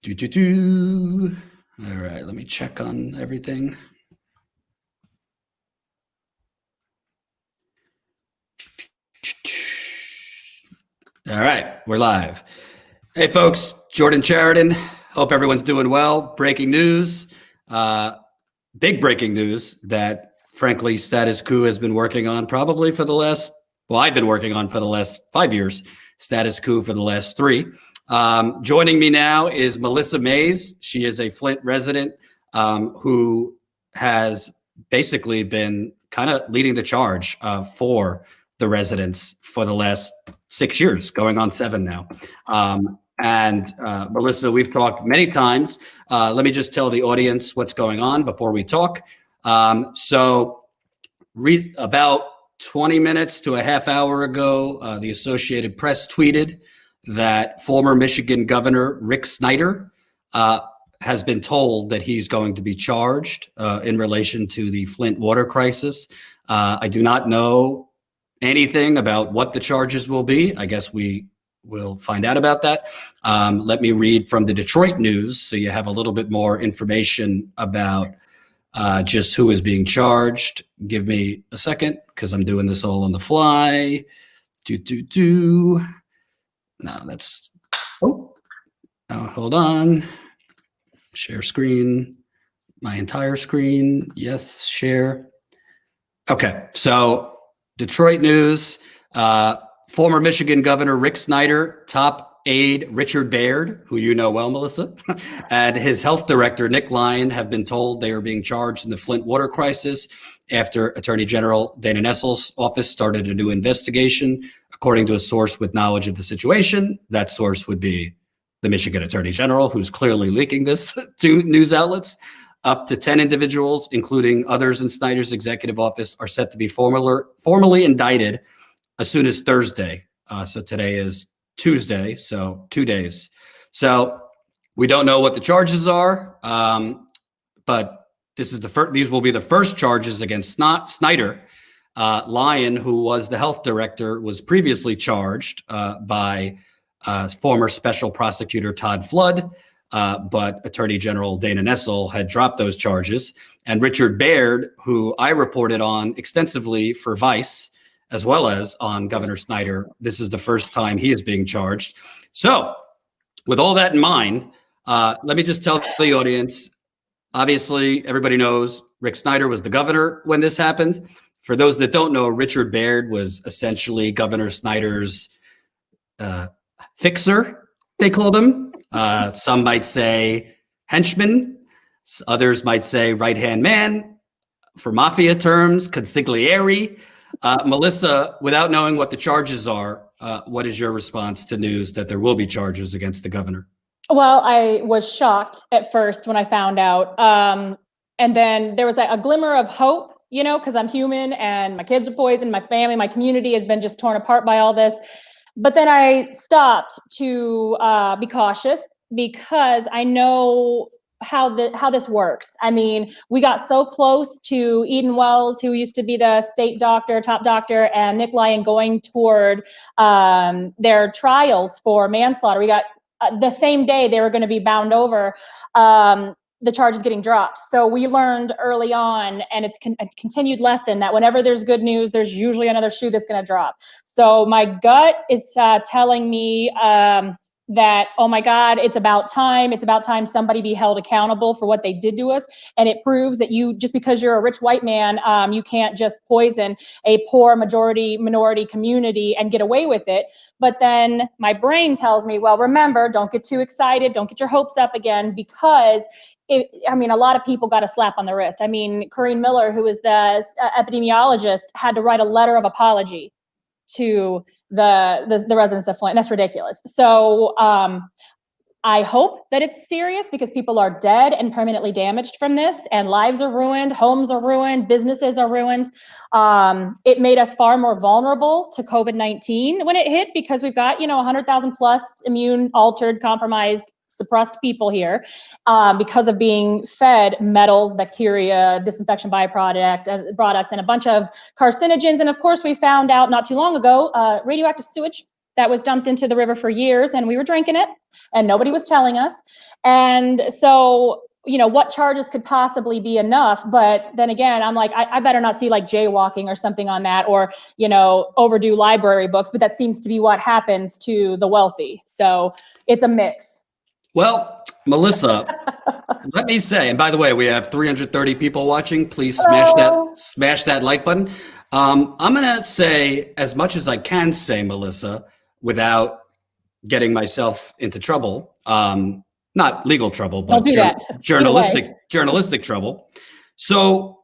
Do, do, do. All right, let me check on everything. All right, we're live. Hey, folks, Jordan Chariton. Hope everyone's doing well. Breaking news, big breaking news that, frankly, Status Coup has been working on probably for the last, well, I've been working on for the last 5 years, Status Coup for the last 3. Joining me now is Melissa Mays. She is a Flint resident who has basically been kind of leading the charge for the residents for the last 6 years, going on 7 now. Melissa, we've talked many times. Let me just tell the audience what's going on before we talk. About 20 minutes to a half hour ago, the Associated Press tweeted that former Michigan Governor Rick Snyder has been told that he's going to be charged in relation to the Flint water crisis. I do not know anything about what the charges will be. I guess we will find out about that. Let me read from the Detroit News so you have a little bit more information about just who is being charged. Give me a second because I'm doing this all on the fly. No, that's, hold on. Share screen, my entire screen. Yes, share. Okay, so Detroit News, former Michigan Governor Rick Snyder, top aide Richard Baird, who you know well, Melissa, and his health director, Nick Lyon, have been told they are being charged in the Flint water crisis after Attorney General Dana Nessel's office started a new investigation. According to a source with knowledge of the situation, that source would be the Michigan Attorney General, who's clearly leaking this to news outlets. Up to 10 individuals, including others in Snyder's executive office, are set to be formally indicted as soon as Thursday. So today is Tuesday, so 2 days. So we don't know what the charges are, but this is these will be the first charges against Snyder. Lyon, who was the health director, was previously charged by former special prosecutor Todd Flood. But Attorney General Dana Nessel had dropped those charges. And Richard Baird, who I reported on extensively for Vice, as well as on Governor Snyder, this is the first time he is being charged. So with all that in mind, let me just tell the audience, obviously, everybody knows Rick Snyder was the governor when this happened. For those that don't know, Richard Baird was essentially Governor Snyder's fixer, they called him. Some might say henchman. Others might say right-hand man. For mafia terms, consigliere. Melissa, without knowing what the charges are, what is your response to news that there will be charges against the governor? Well, I was shocked at first when I found out. And then there was a glimmer of hope, you know, because I'm human and my kids are poisoned, my family, my community has been just torn apart by all this. But then I stopped to be cautious because I know how this works. I mean, we got so close to Eden Wells, who used to be the state doctor, top doctor, and Nick Lyon going toward their trials for manslaughter. We got the same day they were going to be bound over. The charges getting dropped. So we learned early on, and it's a continued lesson, that whenever there's good news, there's usually another shoe that's going to drop. So my gut is telling me that, oh my God, it's about time somebody be held accountable for what they did to us. And it proves that just because you're a rich white man, you can't just poison a poor minority community and get away with it. But then my brain tells me, well, remember, don't get too excited. Don't get your hopes up again, because a lot of people got a slap on the wrist. I mean, Corinne Miller, who is the epidemiologist, had to write a letter of apology to the residents of Flint. That's ridiculous. So I hope that it's serious, because people are dead and permanently damaged from this, and lives are ruined, homes are ruined, businesses are ruined. It made us far more vulnerable to COVID-19 when it hit, because we've got, 100,000 plus immune altered, compromised, suppressed people here because of being fed metals, bacteria, disinfection products, and a bunch of carcinogens. And of course, we found out not too long ago, radioactive sewage that was dumped into the river for years, and we were drinking it, and nobody was telling us. And so, what charges could possibly be enough? But then again, I'm like, I better not see like jaywalking or something on that, or, overdue library books, but that seems to be what happens to the wealthy. So it's a mix. Well, Melissa, let me say, and by the way, we have 330 people watching. Please smash that like button. I'm going to say as much as I can say, Melissa, without getting myself into trouble. Not legal trouble, but journalistic trouble. So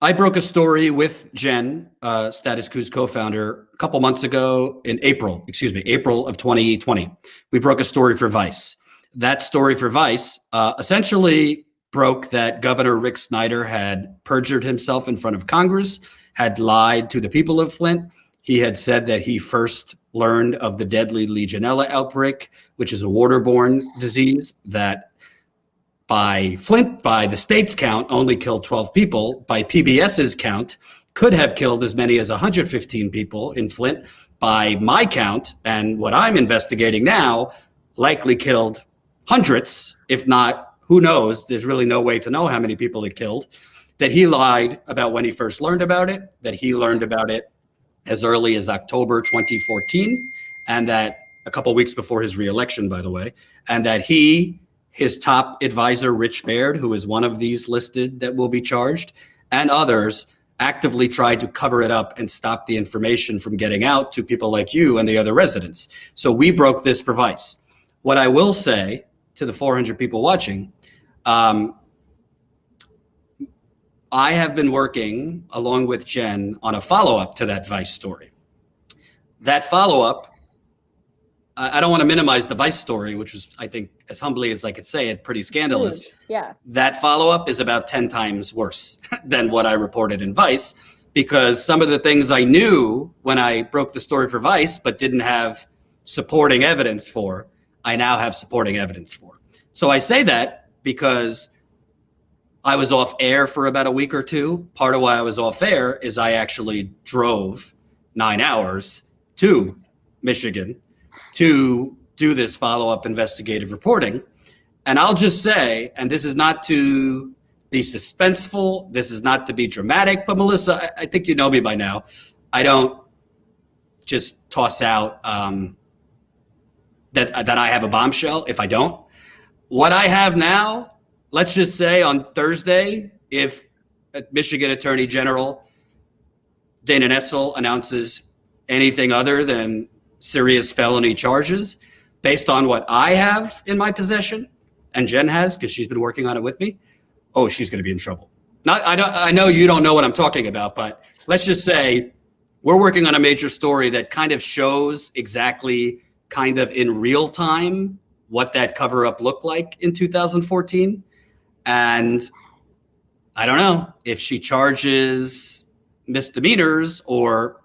I broke a story with Jen, Status Coup's co-founder, a couple months ago in April of 2020. We broke a story for Vice. That story for Vice essentially broke that Governor Rick Snyder had perjured himself in front of Congress, had lied to the people of Flint. He had said that he first learned of the deadly Legionella outbreak, which is a waterborne disease that by the state's count, only killed 12 people. By PBS's count, could have killed as many as 115 people in Flint. By my count, and what I'm investigating now, likely killed hundreds, if not, who knows? There's really no way to know how many people it killed. That he lied about when he first learned about it, that he learned about it as early as October 2014, and that a couple weeks before his reelection, by the way, and that his top advisor, Rich Baird, who is one of these listed that will be charged, and others actively tried to cover it up and stop the information from getting out to people like you and the other residents. So we broke this for Vice. What I will say to the 400 people watching, I have been working along with Jen on a follow-up to that Vice story. That follow-up, I don't want to minimize the Vice story, which was, I think, as humbly as I could say it, pretty scandalous. Huge. Yeah. That follow-up is about 10 times worse than what I reported in Vice, because some of the things I knew when I broke the story for Vice, but didn't have supporting evidence for, I now have supporting evidence for. So I say that because I was off air for about a week or two. Part of why I was off air is I actually drove 9 hours to Michigan to do this follow-up investigative reporting. And I'll just say, and this is not to be suspenseful, this is not to be dramatic, but Melissa, I think you know me by now. I don't just toss out that I have a bombshell if I don't. What I have now, let's just say on Thursday, if Michigan Attorney General Dana Nessel announces anything other than serious felony charges, based on what I have in my possession, and Jen has, because she's been working on it with me, oh, she's going to be in trouble. I know you don't know what I'm talking about, but let's just say we're working on a major story that kind of shows exactly kind of in real time what that cover-up looked like in 2014. And I don't know if she charges misdemeanors or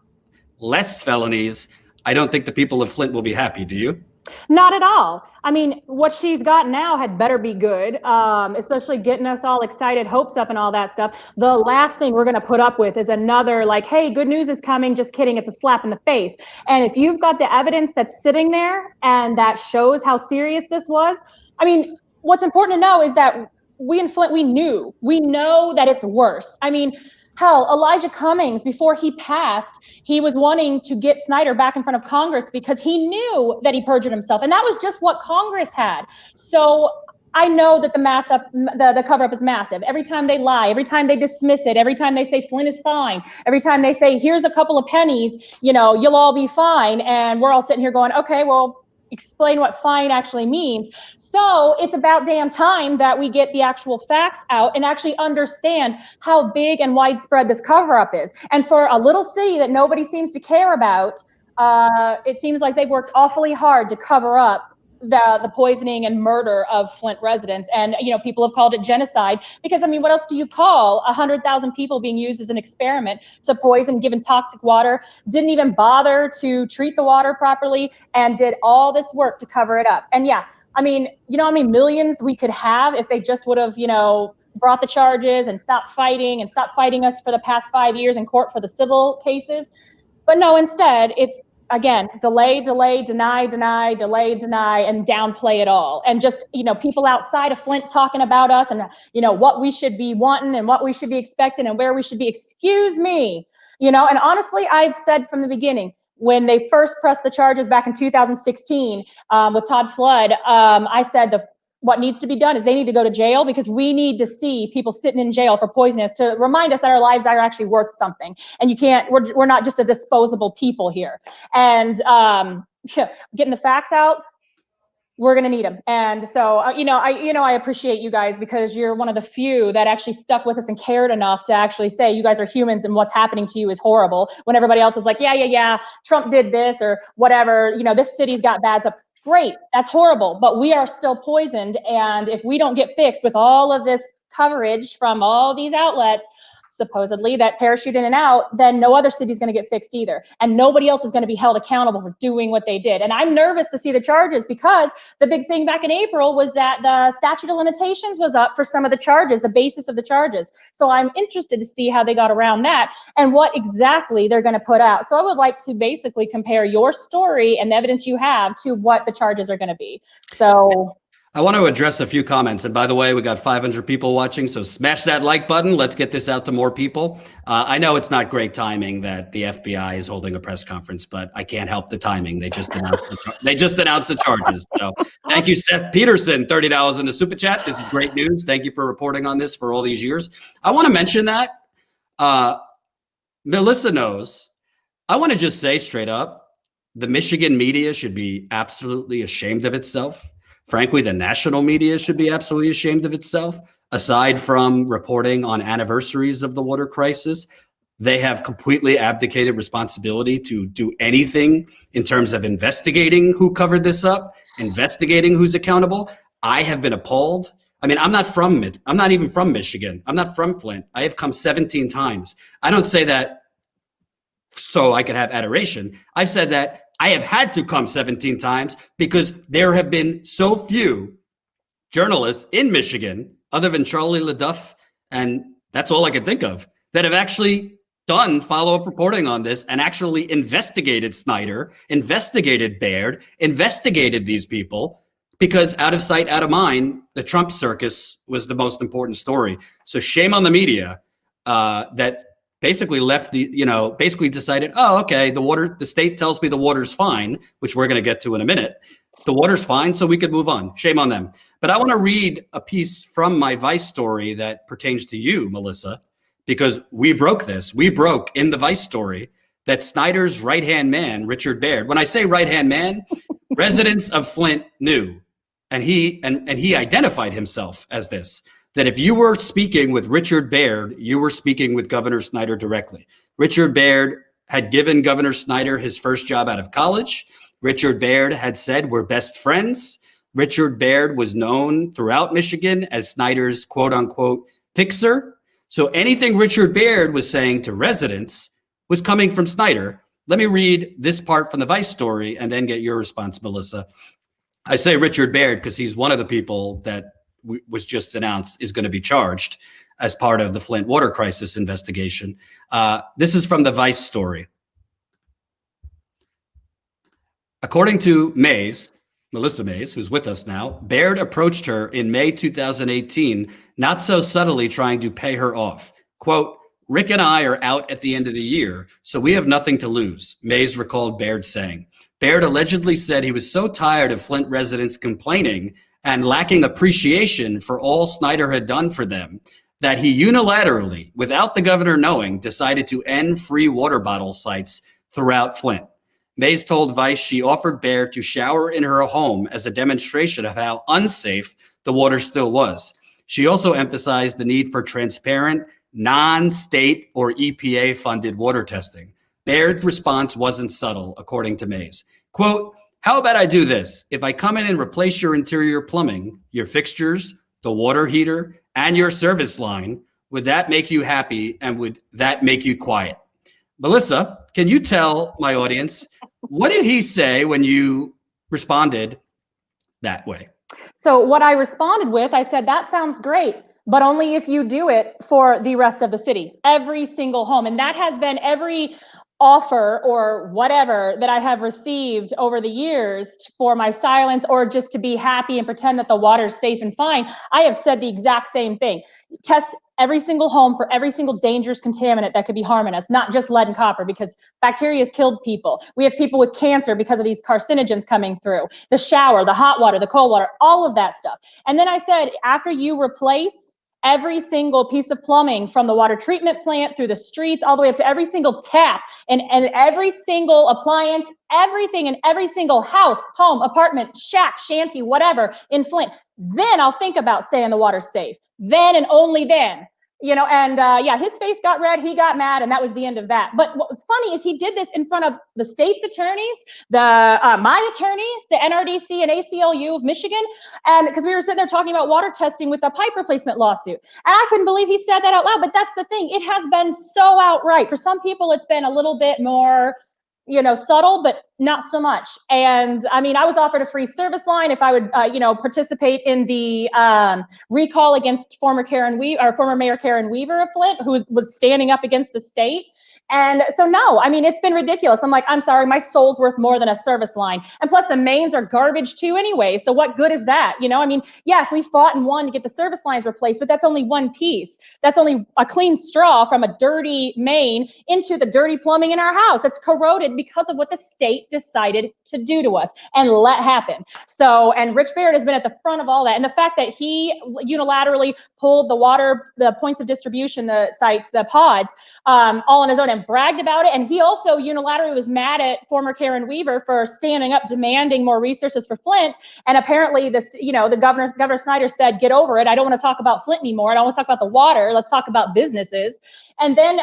less felonies. I don't think the people of Flint will be happy. Do you? Not at all. I mean, what she's got now had better be good, especially getting us all excited, hopes up and all that stuff. The last thing we're going to put up with is another like, hey, good news is coming. Just kidding. It's a slap in the face. And if you've got the evidence that's sitting there and that shows how serious this was, I mean, what's important to know is that we in Flint, we know that it's worse. I mean, hell, Elijah Cummings, before he passed, he was wanting to get Snyder back in front of Congress because he knew that he perjured himself. And that was just what Congress had. So I know that the cover-up is massive. Every time they lie, every time they dismiss it, every time they say Flint is fine, every time they say, here's a couple of pennies, you'll all be fine. And we're all sitting here going, okay, well, explain what fine actually means. So it's about damn time that we get the actual facts out and actually understand how big and widespread this cover-up is. And for a little city that nobody seems to care about, it seems like they've worked awfully hard to cover up the poisoning and murder of Flint residents. And, people have called it genocide because, I mean, what else do you call 100,000 people being used as an experiment to poison, given toxic water, didn't even bother to treat the water properly, and did all this work to cover it up? And yeah, I mean, you know how many millions we could have if they just would have, brought the charges and stopped fighting us for the past 5 years in court for the civil cases. But no, instead, it's again, delay, deny, deny, and downplay it all. And just, people outside of Flint talking about us and, what we should be wanting and what we should be expecting and where we should be. Excuse me, and honestly, I've said from the beginning, when they first pressed the charges back in 2016 with Todd Flood, I said what needs to be done is they need to go to jail, because we need to see people sitting in jail for poisonous to remind us that our lives are actually worth something. And we're not just a disposable people here. And getting the facts out, we're going to need them. And so, I appreciate you guys, because you're one of the few that actually stuck with us and cared enough to actually say, you guys are humans and what's happening to you is horrible, when everybody else is like, yeah, Trump did this or whatever, this city's got bad stuff. Great, that's horrible, but we are still poisoned. And if we don't get fixed with all of this coverage from all these outlets, supposedly, that parachute in and out, then no other city's going to get fixed either. And nobody else is going to be held accountable for doing what they did. And I'm nervous to see the charges, because the big thing back in April was that the statute of limitations was up for some of the charges, the basis of the charges. So I'm interested to see how they got around that and what exactly they're going to put out. So I would like to basically compare your story and the evidence you have to what the charges are going to be. So I want to address a few comments. And by the way, we got 500 people watching, so smash that like button. Let's get this out to more people. I know it's not great timing that the FBI is holding a press conference, but I can't help the timing. They just announced the charges. So thank you, Seth Peterson, $30 in the super chat. This is great news. Thank you for reporting on this for all these years. I want to mention that Melissa knows. I want to just say straight up, the Michigan media should be absolutely ashamed of itself. Frankly, the national media should be absolutely ashamed of itself. Aside from reporting on anniversaries of the water crisis, they have completely abdicated responsibility to do anything in terms of investigating who covered this up, investigating who's accountable. I have been appalled. I mean, I'm not even from Michigan. I'm not from Flint. I have come 17 times. I don't say that so I could have adoration. I've said that I have had to come 17 times because there have been so few journalists in Michigan, other than Charlie LaDuff, and that's all I can think of, that have actually done follow-up reporting on this and actually investigated Snyder, investigated Baird, investigated these people, because out of sight, out of mind, the Trump circus was the most important story. So shame on the media that basically basically decided, oh, okay, the state tells me the water's fine, which we're going to get to in a minute. The water's fine, so we could move on. Shame on them. But I want to read a piece from my Vice story that pertains to you, Melissa, because we broke this. We broke in the Vice story that Snyder's right-hand man, Richard Baird, when I say right-hand man, residents of Flint knew, and he identified himself as this, that if you were speaking with Richard Baird, you were speaking with Governor Snyder directly. Richard Baird had given Governor Snyder his first job out of college. Richard Baird had said, we're best friends. Richard Baird was known throughout Michigan as Snyder's quote unquote fixer. So anything Richard Baird was saying to residents was coming from Snyder. Let me read this part from the Vice story and then get your response, Melissa. I say Richard Baird because he's one of the people that was just announced is going to be charged as part of the Flint water crisis investigation. This is from the Vice story. According to Melissa Mays, who's with us now, Baird approached her in May 2018, not so subtly trying to pay her off. Quote, Rick and I are out at the end of the year, so we have nothing to lose, Mays recalled Baird saying. Baird allegedly said he was so tired of Flint residents complaining and lacking appreciation for all Snyder had done for them that he unilaterally, without the governor knowing, decided to end free water bottle sites throughout Flint. Mays told Vice she offered Baird to shower in her home as a demonstration of how unsafe the water still was. She also emphasized the need for transparent, non-state or EPA-funded water testing. Baird's response wasn't subtle, according to Mays. Quote, how about I do this? If I come in and replace your interior plumbing, your fixtures, the water heater, and your service line, would that make you happy and would that make you quiet? Melissa, can you tell my audience, what did he say when you responded that way? So what I responded with, I said, that sounds great, but only if you do it for the rest of the city, every single home. And that has been every offer or whatever that I have received over the years for my silence, or just to be happy and pretend that the water's safe and fine, I have said the exact same thing. Test every single home for every single dangerous contaminant that could be harming us, not just lead and copper, because bacteria has killed people. We have people with cancer because of these carcinogens coming through. The shower, the hot water, the cold water, all of that stuff. And then I said, after you replace every single piece of plumbing from the water treatment plant through the streets, all the way up to every single tap and every single appliance, everything in every single house, home, apartment, shack, shanty, whatever in Flint, then I'll think about saying the water's safe. Then and only then. And yeah, his face got red, he got mad, and that was the end of that. But what was funny is he did this in front of the state's attorneys, my attorneys, the NRDC and ACLU of Michigan, and because we were sitting there talking about water testing with the pipe replacement lawsuit. And I couldn't believe he said that out loud, but that's the thing. It has been so outright. For some people, it's been a little bit more subtle, but not so much. And I mean, I was offered a free service line if I would, participate in the recall against former Mayor Karen Weaver of Flint, who was standing up against the state. And so, no, I mean, it's been ridiculous. I'm like, I'm sorry, my soul's worth more than a service line. And plus the mains are garbage too anyway. So what good is that? I mean, yes, we fought and won to get the service lines replaced, but that's only one piece. That's only a clean straw from a dirty main into the dirty plumbing in our house. It's corroded because of what the state decided to do to us and let happen. So, and Rich Barrett has been at the front of all that. And the fact that he unilaterally pulled the points of distribution, the sites, the pods, all on his own, and bragged about it. And he also unilaterally was mad at former Karen Weaver for standing up, demanding more resources for Flint. And apparently the Governor Snyder said, get over it. I don't want to talk about Flint anymore. I don't want to talk about the water. Let's talk about businesses. And then,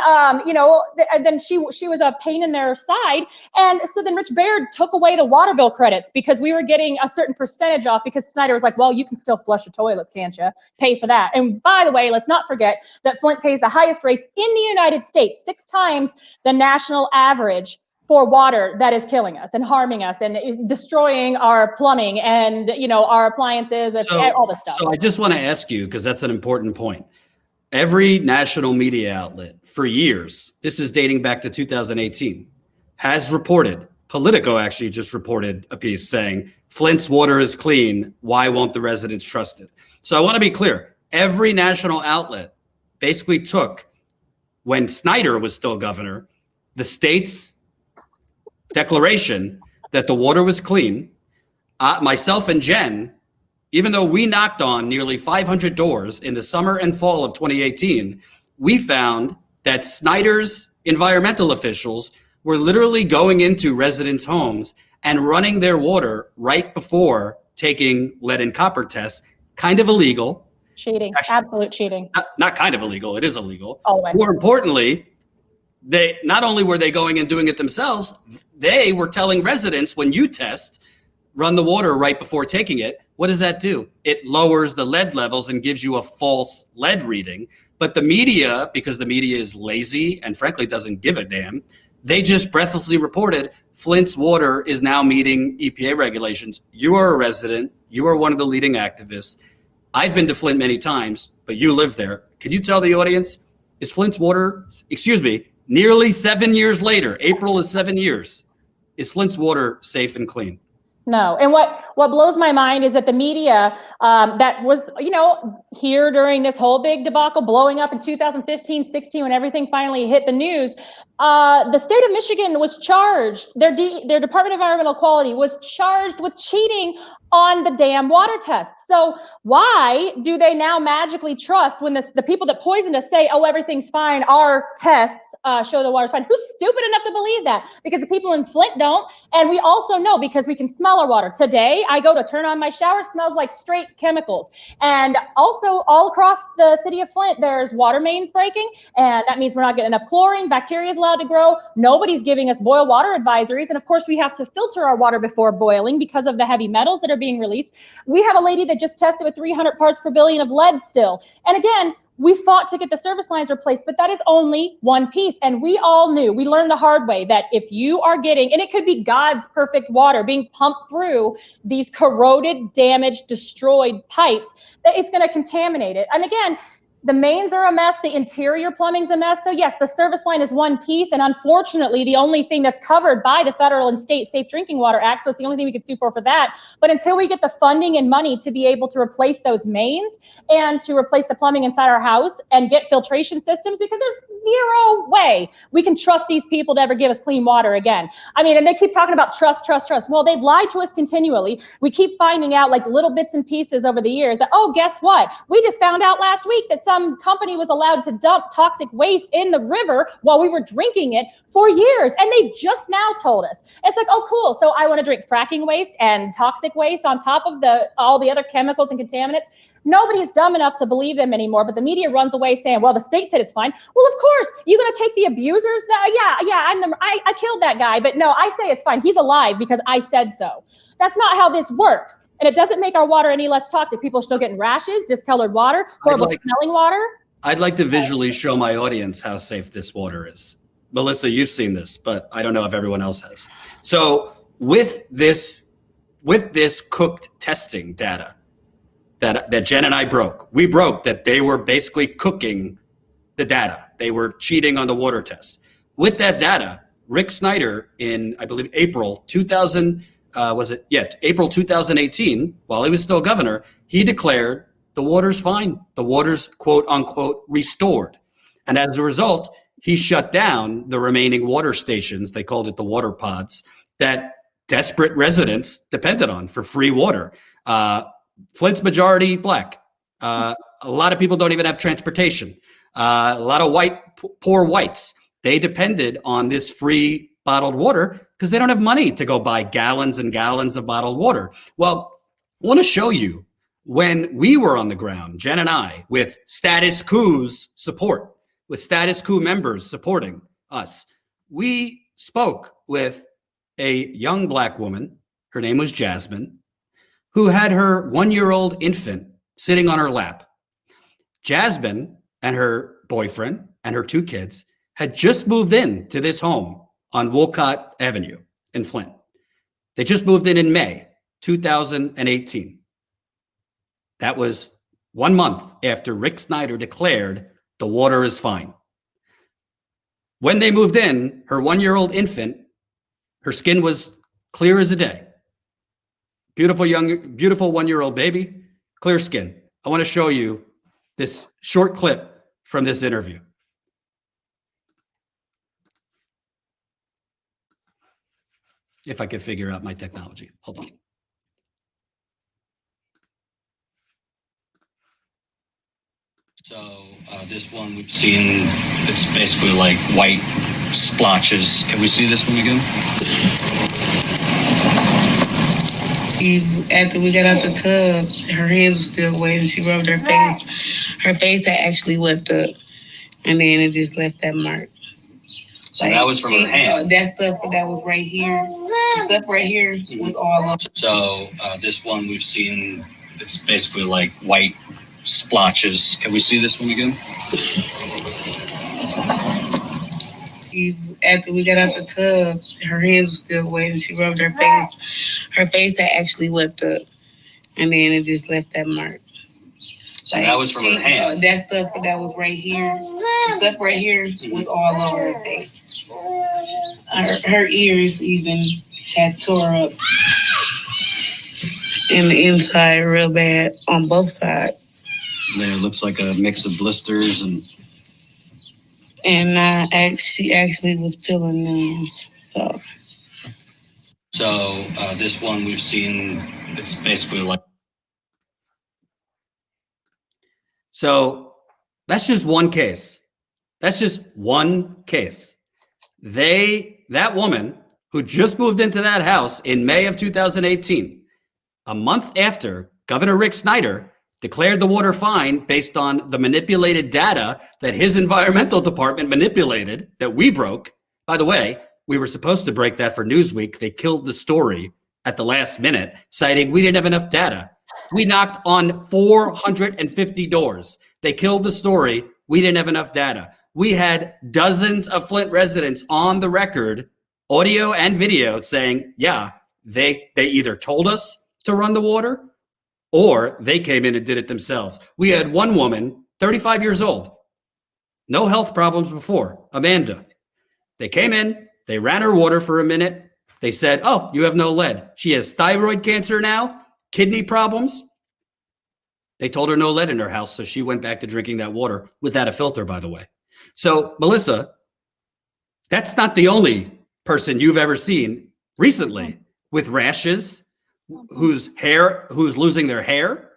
then she was a pain in their side. And so then Rich Baird took away the water bill credits because we were getting a certain percentage off, because Snyder was like, well, you can still flush your toilets, can't you? Pay for that. And by the way, let's not forget that Flint pays the highest rates in the United States, 6 times the national average for water that is killing us and harming us and destroying our plumbing and, our appliances and all this stuff. So I just want to ask you, because that's an important point. Every national media outlet for years, this is dating back to 2018, has reported, Politico actually just reported a piece saying, Flint's water is clean. Why won't the residents trust it? So I want to be clear. Every national outlet basically took, when Snyder was still governor, the state's declaration that the water was clean. Myself and Jen, even though we knocked on nearly 500 doors in the summer and fall of 2018, we found that Snyder's environmental officials were literally going into residents' homes and running their water right before taking lead and copper tests. Kind of illegal. Cheating, actually, absolute cheating. Not kind of illegal, it is illegal. Always. More importantly, they not only were they going and doing it themselves, they were telling residents, when you test, run the water right before taking it. What does that do? It lowers the lead levels and gives you a false lead reading. But the media, because the media is lazy and frankly doesn't give a damn, they just breathlessly reported Flint's water is now meeting EPA regulations. You are a resident. You are one of the leading activists. I've been to Flint many times, but you live there. Can you tell the audience, is Flint's water, nearly 7 years later, April is 7 years, is Flint's water safe and clean? No. And what blows my mind is that the media that was, here during this whole big debacle blowing up in 2015, 16, when everything finally hit the news, the state of Michigan was charged, their Department of Environmental Quality was charged with cheating on the damn water tests. So why do they now magically trust when the people that poisoned us say, oh, everything's fine, our tests show the water's fine? Who's stupid enough to believe that? Because the people in Flint don't. And we also know, because we can smell our water. Today, I go to turn on my shower, it smells like straight chemicals. And also all across the city of Flint, there's water mains breaking. And that means we're not getting enough chlorine. Bacteria is allowed to grow. Nobody's giving us boil water advisories. And of course, we have to filter our water before boiling because of the heavy metals that are being released. We have a lady that just tested with 300 parts per billion of lead still. And again, we fought to get the service lines replaced, but that is only one piece. And we all knew, we learned the hard way, that if you are getting, and it could be God's perfect water being pumped through these corroded, damaged, destroyed pipes, that it's going to contaminate it. And again, The mains are a mess. The interior plumbing's a mess. So yes, the service line is one piece. And unfortunately, the only thing that's covered by the federal and state Safe Drinking Water Act. So it's the only thing we could sue for that. But until we get the funding and money to be able to replace those mains and to replace the plumbing inside our house and get filtration systems, because there's zero way we can trust these people to ever give us clean water again. I mean, and they keep talking about trust, trust, trust. Well, they've lied to us continually. We keep finding out like little bits and pieces over the years that, oh, guess what? We just found out last week that some company was allowed to dump toxic waste in the river while we were drinking it for years. And they just now told us. It's like, oh, cool. So I want to drink fracking waste and toxic waste on top of all the other chemicals and contaminants. Nobody's dumb enough to believe them anymore, but the media runs away saying, well, the state said it's fine. Well, of course, you're going to take the abusers? I killed that guy, but no, I say it's fine. He's alive because I said so. That's not how this works. And it doesn't make our water any less toxic. People are still getting rashes, discolored water, horrible smelling water. I'd like to visually show my audience how safe this water is. Melissa, you've seen this, but I don't know if everyone else has. So with this cooked testing data that Jen and I broke, we broke that they were basically cooking the data. They were cheating on the water tests. With that data, Rick Snyder in, I believe, April 2018, while he was still governor, he declared the water's fine. The water's quote unquote restored. And as a result, he shut down the remaining water stations. They called it the water pods that desperate residents depended on for free water. Flint's majority Black. A lot of people don't even have transportation. A lot of poor whites. They depended on this free bottled water because they don't have money to go buy gallons and gallons of bottled water. Well, I want to show you when we were on the ground, Jen and I, with Status Coup's support, with Status Coup members supporting us, we spoke with a young Black woman. Her name was Jasmine, who had her 1-year-old infant sitting on her lap. Jasmine and her boyfriend and her 2 kids had just moved in to this home on Wolcott Avenue in Flint. They just moved in May 2018. That was 1 month after Rick Snyder declared the water is fine. When they moved in, her 1-year-old infant, her skin was clear as a day. Beautiful 1-year-old baby, clear skin. I want to show you this short clip from this interview. If I could figure out my technology. Hold on. So this one we've seen, it's basically like white splotches. Can we see this one again? After we got out the tub, her hands were still wet and she rubbed her face. Her face had actually wept up, and then it just left that mark. So that was from her hand. That stuff that was right here, the stuff right here was all over. So this one we've seen, it's basically like white splotches. Can we see this one again? After we got out the tub, her hands were still wet and she rubbed her face. Her face had actually wept up, and then it just left that mark. So that was from her hand. That stuff that was right here, the stuff right here was all over her face. Her ears even had tore up in the inside real bad on both sides. Yeah, it looks like a mix of blisters and she actually was peeling nails. So this one we've seen, it's basically like. So that's just one case. That's just one case. That woman who just moved into that house in May of 2018, a month after Governor Rick Snyder declared the water fine based on the manipulated data that his environmental department manipulated, that we broke. By the way, we were supposed to break that for Newsweek. They killed the story at the last minute, citing we didn't have enough data. We knocked on 450 doors. They killed the story. We didn't have enough data. We had dozens of Flint residents on the record, audio and video, saying, yeah, they either told us to run the water or they came in and did it themselves. We had one woman, 35 years old. No health problems before. Amanda. They came in, they ran her water for a minute. They said, oh, you have no lead. She has thyroid cancer now, kidney problems. They told her no lead in her house, so she went back to drinking that water without a filter, by the way. So, Melissa, that's not the only person you've ever seen recently with rashes, whose losing their hair,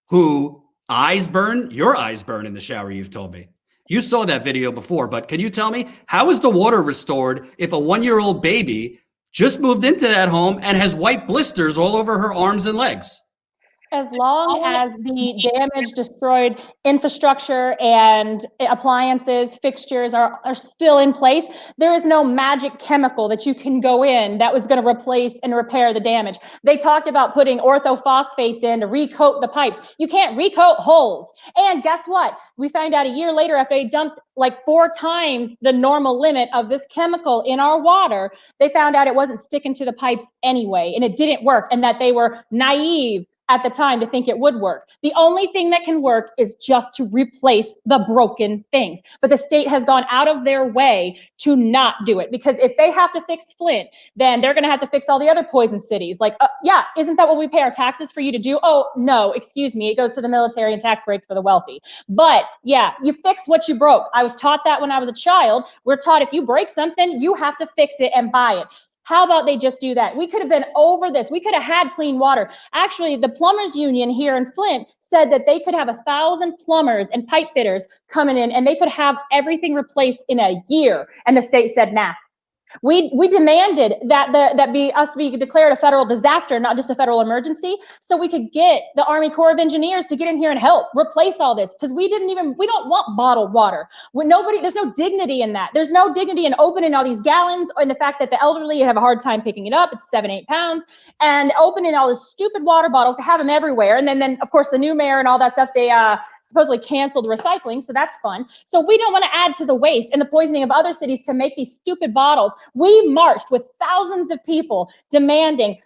who eyes burn. Your eyes burn in the shower, you've told me. You saw that video before, but can you tell me, how is the water restored if a 1-year-old baby just moved into that home and has white blisters all over her arms and legs? As long as the damage, destroyed infrastructure and appliances, fixtures are still in place, there is no magic chemical that you can go in that was going to replace and repair the damage. They talked about putting orthophosphates in to recoat the pipes. You can't recoat holes. And guess what? We found out a year later, after they dumped like 4 times the normal limit of this chemical in our water, they found out it wasn't sticking to the pipes anyway, and it didn't work, and that they were naive at the time to think it would work. The only thing that can work is just to replace the broken things. But the state has gone out of their way to not do it, because if they have to fix Flint, then they're going to have to fix all the other poison cities. Like, yeah, isn't that what we pay our taxes for you to do? Oh, no, excuse me. It goes to the military and tax breaks for the wealthy. But yeah, you fix what you broke. I was taught that when I was a child. We're taught if you break something, you have to fix it and buy it. How about they just do that? We could have been over this. We could have had clean water. Actually, the plumbers union here in Flint said that they could have 1,000 plumbers and pipe fitters coming in, and they could have everything replaced in a year. And the state said, nah. We demanded that be declared a federal disaster, not just a federal emergency, so we could get the Army Corps of Engineers to get in here and help replace all this, because we don't want bottled water. There's no dignity in that. There's no dignity in opening all these gallons, and the fact that the elderly have a hard time picking it up. It's 7-8 pounds, and opening all these stupid water bottles to have them everywhere. And then of course the new mayor and all that stuff, they supposedly canceled recycling, so that's fun. So we don't want to add to the waste and the poisoning of other cities to make these stupid bottles. We marched with thousands of people demanding,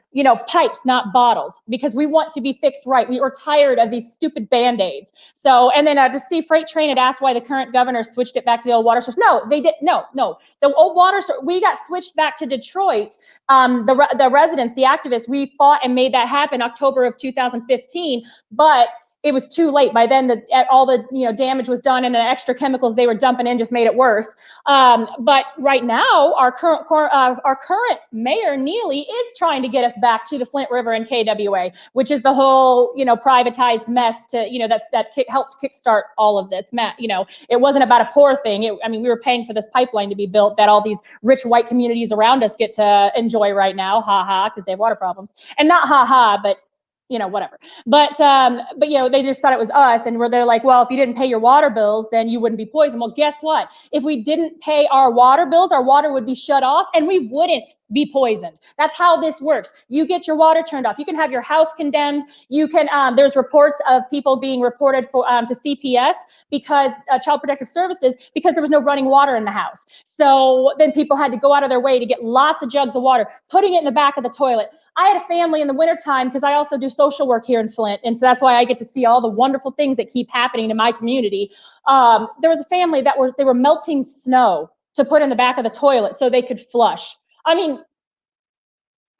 pipes, not bottles, because we want to be fixed right. We were tired of these stupid Band-Aids. So, and then to see Freight Train had asked why the current governor switched it back to the old water source. No, they did. No. The old water source, we got switched back to Detroit. The residents, the activists, we fought and made that happen October of 2015, but it was too late. By then, all the damage was done, and the extra chemicals they were dumping in just made it worse. But right now, our current mayor Neely is trying to get us back to the Flint River and KWA, which is the whole privatized mess that helped kickstart all of this. It wasn't about a poor thing. We were paying for this pipeline to be built that all these rich white communities around us get to enjoy right now. Ha ha, because they have water problems, and not ha ha, but whatever. But they just thought it was us, and they're like, well, if you didn't pay your water bills, then you wouldn't be poisoned. Well, guess what? If we didn't pay our water bills, our water would be shut off, and we wouldn't be poisoned. That's how this works. You get your water turned off. You can have your house condemned. You can. There's reports of people being reported to CPS because Child Protective Services, because there was no running water in the house. So then people had to go out of their way to get lots of jugs of water, putting it in the back of the toilet. I had a family in the wintertime, because I also do social work here in Flint, and so that's why I get to see all the wonderful things that keep happening in my community. There was a family they were melting snow to put in the back of the toilet so they could flush.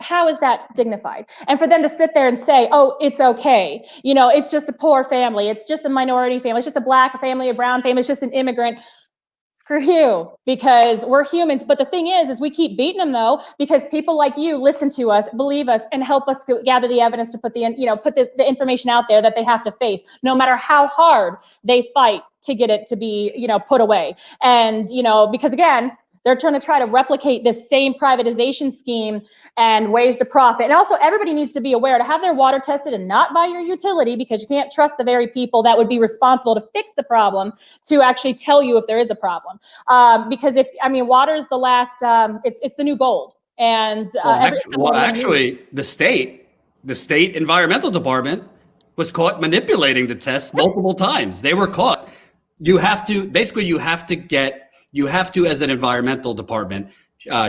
How is that dignified? And for them to sit there and say, oh, it's okay. It's just a poor family. It's just a minority family. It's just a black family, a brown family. It's just an immigrant. Screw you, because we're humans. But the thing is we keep beating them, though, because people like you listen to us, believe us, and help us gather the evidence to put the information out there that they have to face, no matter how hard they fight to get it to be, put away. And, because again, they're trying to replicate this same privatization scheme and ways to profit. And also, everybody needs to be aware to have their water tested and not by your utility, because you can't trust the very people that would be responsible to fix the problem to actually tell you if there is a problem. Because water is the last, it's the new gold. And actually, the state environmental department was caught manipulating the test multiple times. They were caught. You have to, as an environmental department,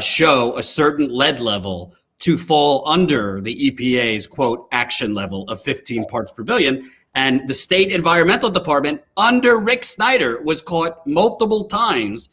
show a certain lead level to fall under the EPA's, quote, action level of 15 parts per billion. And the state environmental department under Rick Snyder was caught multiple times,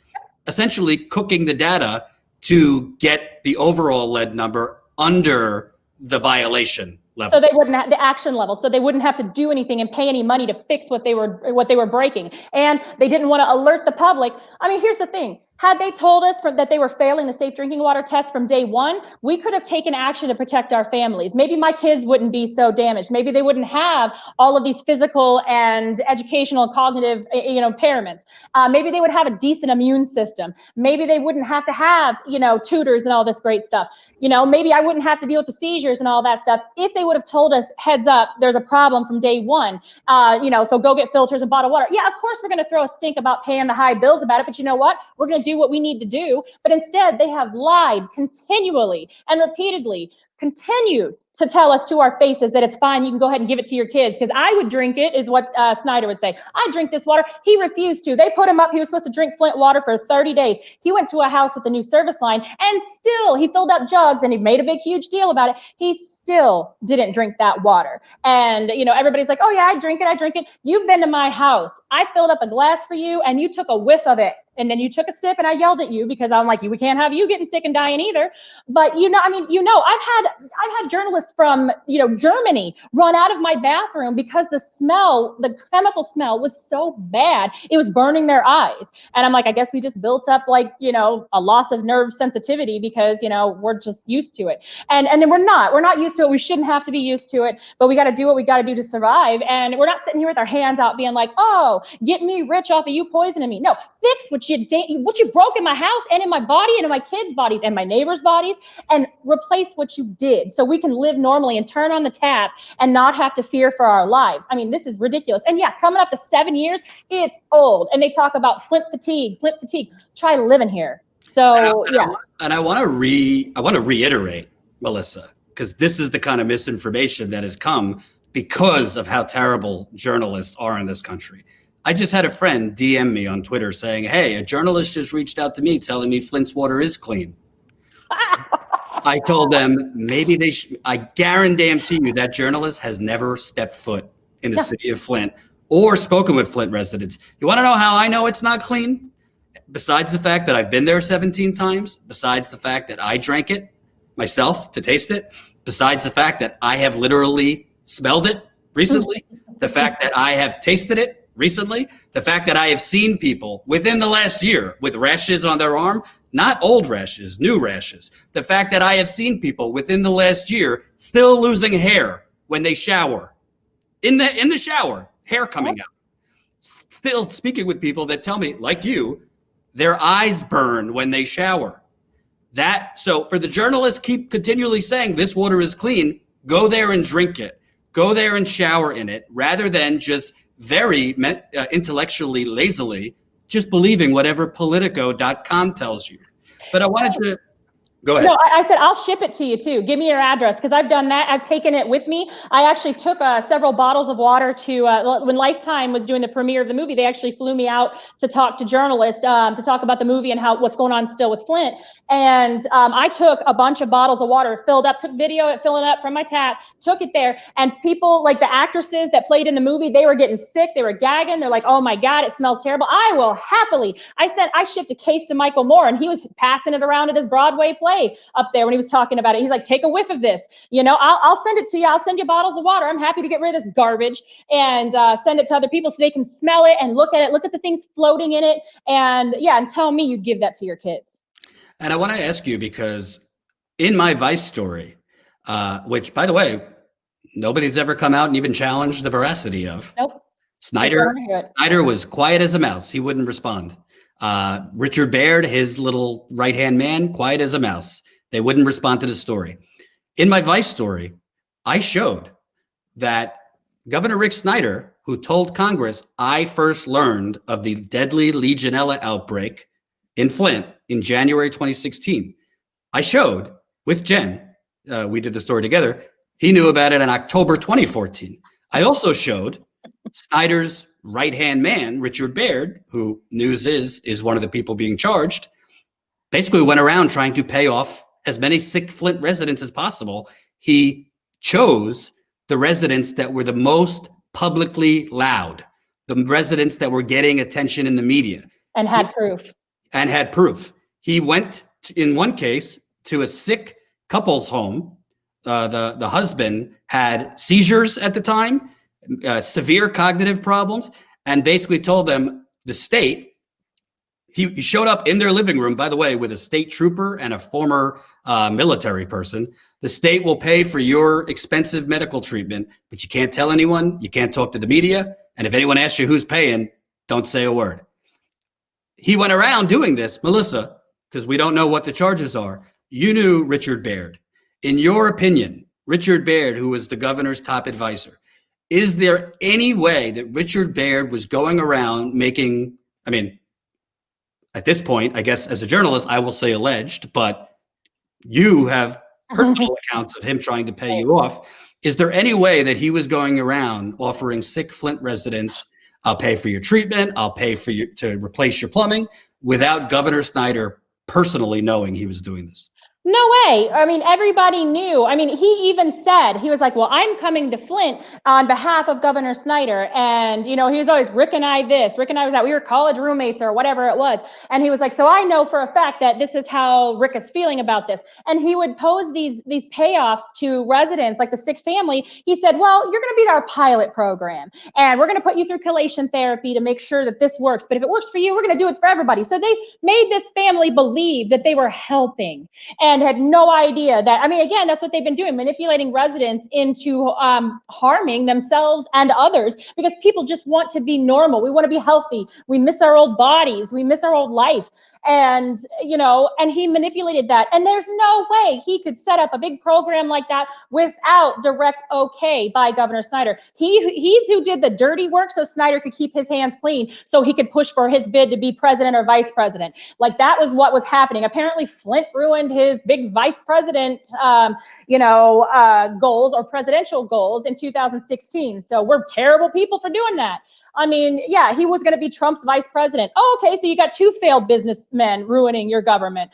essentially cooking the data to get the overall lead number under the violation level. So they wouldn't have the action level. So they wouldn't have to do anything and pay any money to fix what they were breaking. And they didn't want to alert the public. I mean, here's the thing. Had they told us that they were failing the safe drinking water test from day one, we could have taken action to protect our families. Maybe my kids wouldn't be so damaged. Maybe they wouldn't have all of these physical and educational and cognitive, impairments. Maybe they would have a decent immune system. Maybe they wouldn't have to have, tutors and all this great stuff. Maybe I wouldn't have to deal with the seizures and all that stuff if they would have told us, heads up, there's a problem from day one. So go get filters and bottled water. Yeah, of course we're going to throw a stink about paying the high bills about it, but you know what? We're going to do what we need to do. But instead, they have lied continually and repeatedly, continued to tell us to our faces that it's fine, you can go ahead and give it to your kids, because I would drink it, is what Snyder would say. I drink this water. He refused to. They put him up. He was supposed to drink Flint water for 30 days. He went to a house with a new service line, and still he filled up jugs, and he made a big, huge deal about it. He still didn't drink that water. And, everybody's like, oh yeah, I drink it. You've been to my house. I filled up a glass for you, and you took a whiff of it. And then you took a sip, and I yelled at you because I'm like, we can't have you getting sick and dying either. But I've had journalists from Germany run out of my bathroom because the chemical smell was so bad, it was burning their eyes. And I'm like, I guess we just built up a loss of nerve sensitivity because we're just used to it. And then we're not used to it. We shouldn't have to be used to it, but we got to do what we got to do to survive. And we're not sitting here with our hands out being like, oh, get me rich off of you poisoning me. No, fix what you broke in my house and in my body and in my kids' bodies and my neighbors' bodies, and replace what you did so we can live normally and turn on the tap and not have to fear for our lives. I mean, this is ridiculous. And yeah, coming up to 7 years, it's old. And they talk about Flint fatigue. Try living here. So yeah. And I want to reiterate, Melissa, because this is the kind of misinformation that has come because of how terrible journalists are in this country. I just had a friend DM me on Twitter saying, hey, a journalist just reached out to me telling me Flint's water is clean. I told them maybe they should. I guarantee you that journalist has never stepped foot in the city of Flint or spoken with Flint residents. You want to know how I know it's not clean? Besides the fact that I've been there 17 times, besides the fact that I drank it myself to taste it, besides the fact that I have literally smelled it recently, the fact that I have tasted it recently, the fact that I have seen people within the last year with rashes on their arm, not old rashes, new rashes. The fact that I have seen people within the last year still losing hair when they shower, in the shower, hair coming out. Still speaking with people that tell me, like you, their eyes burn when they shower. So for the journalists keep continually saying this water is clean, go there and drink it. Go there and shower in it, rather than just very intellectually lazily just believing whatever Politico.com tells you. But I wanted to go ahead. No, I said, I'll ship it to you too. Give me your address, because I've done that. I've taken it with me. I actually took several bottles of water to, when Lifetime was doing the premiere of the movie, they actually flew me out to talk to journalists, to talk about the movie and what's going on still with Flint. And I took a bunch of bottles of water, took video, filling it up from my tap, took it there. And people, like the actresses that played in the movie, they were getting sick. They were gagging. They're like, oh my God, it smells terrible. I will happily. I shipped a case to Michael Moore, and he was passing it around at his Broadway play up there when he was talking about it. He's like, take a whiff of this. I'll send it to you. I'll send you bottles of water. I'm happy to get rid of this garbage and send it to other people so they can smell it and look at it, look at the things floating in it. And tell me you'd give that to your kids. And I want to ask you, because in my Vice story, which, by the way, nobody's ever come out and even challenged the veracity of. Nope. Snyder was quiet as a mouse. He wouldn't respond. Richard Baird, his little right-hand man, quiet as a mouse. They wouldn't respond to the story. In my Vice story, I showed that Governor Rick Snyder, who told Congress, I first learned of the deadly Legionella outbreak in Flint in January 2016. I showed with Jen, we did the story together, he knew about it in October 2014. I also showed Snyder's right-hand man, Richard Baird, who news is one of the people being charged, basically went around trying to pay off as many sick Flint residents as possible, he chose the residents that were the most publicly loud, the residents that were getting attention in the media. And had proof. And had proof. He went, in one case, to a sick couple's home. The husband had seizures at the time, severe cognitive problems, and basically told them the state, he showed up in their living room, by the way, with a state trooper and a former military person. The state will pay for your expensive medical treatment, but you can't tell anyone, you can't talk to the media, and if anyone asks you who's paying, don't say a word. He went around doing this, Melissa, because we don't know what the charges are. You knew Richard Baird. In your opinion, Richard Baird, who was the governor's top advisor, is there any way that Richard Baird was going around making, I mean, at this point, I guess as a journalist, I will say alleged, but you have personal accounts of him trying to pay you off. Is there any way that he was going around offering sick Flint residents, I'll pay for your treatment, I'll pay for you to replace your plumbing, without Governor Snyder personally knowing he was doing this? No way. I mean, everybody knew. I mean, he even said, he was like, well, I'm coming to Flint on behalf of Governor Snyder. And, you know, he was always, Rick and I this, Rick and I was that, we were college roommates or whatever it was. And he was like, so I know for a fact that this is how Rick is feeling about this. And he would pose these payoffs to residents, like the sick family. He said, well, you're going to be our pilot program, and we're going to put you through chelation therapy to make sure that this works. But if it works for you, we're going to do it for everybody. So they made this family believe that they were helping, and had no idea that, I mean, again, that's what they've been doing, manipulating residents into harming themselves and others, because people just want to be normal. We want to be healthy. We miss our old bodies. We miss our old life. And, you know, and he manipulated that. And there's no way he could set up a big program like that without direct okay by Governor Snyder. He's who did the dirty work so Snyder could keep his hands clean, so he could push for his bid to be president or vice president. Like, that was what was happening. Apparently Flint ruined his big vice president, goals or presidential goals in 2016. So we're terrible people for doing that. I mean, yeah, he was going to be Trump's vice president. Oh, okay, so you got two failed businessmen ruining your government.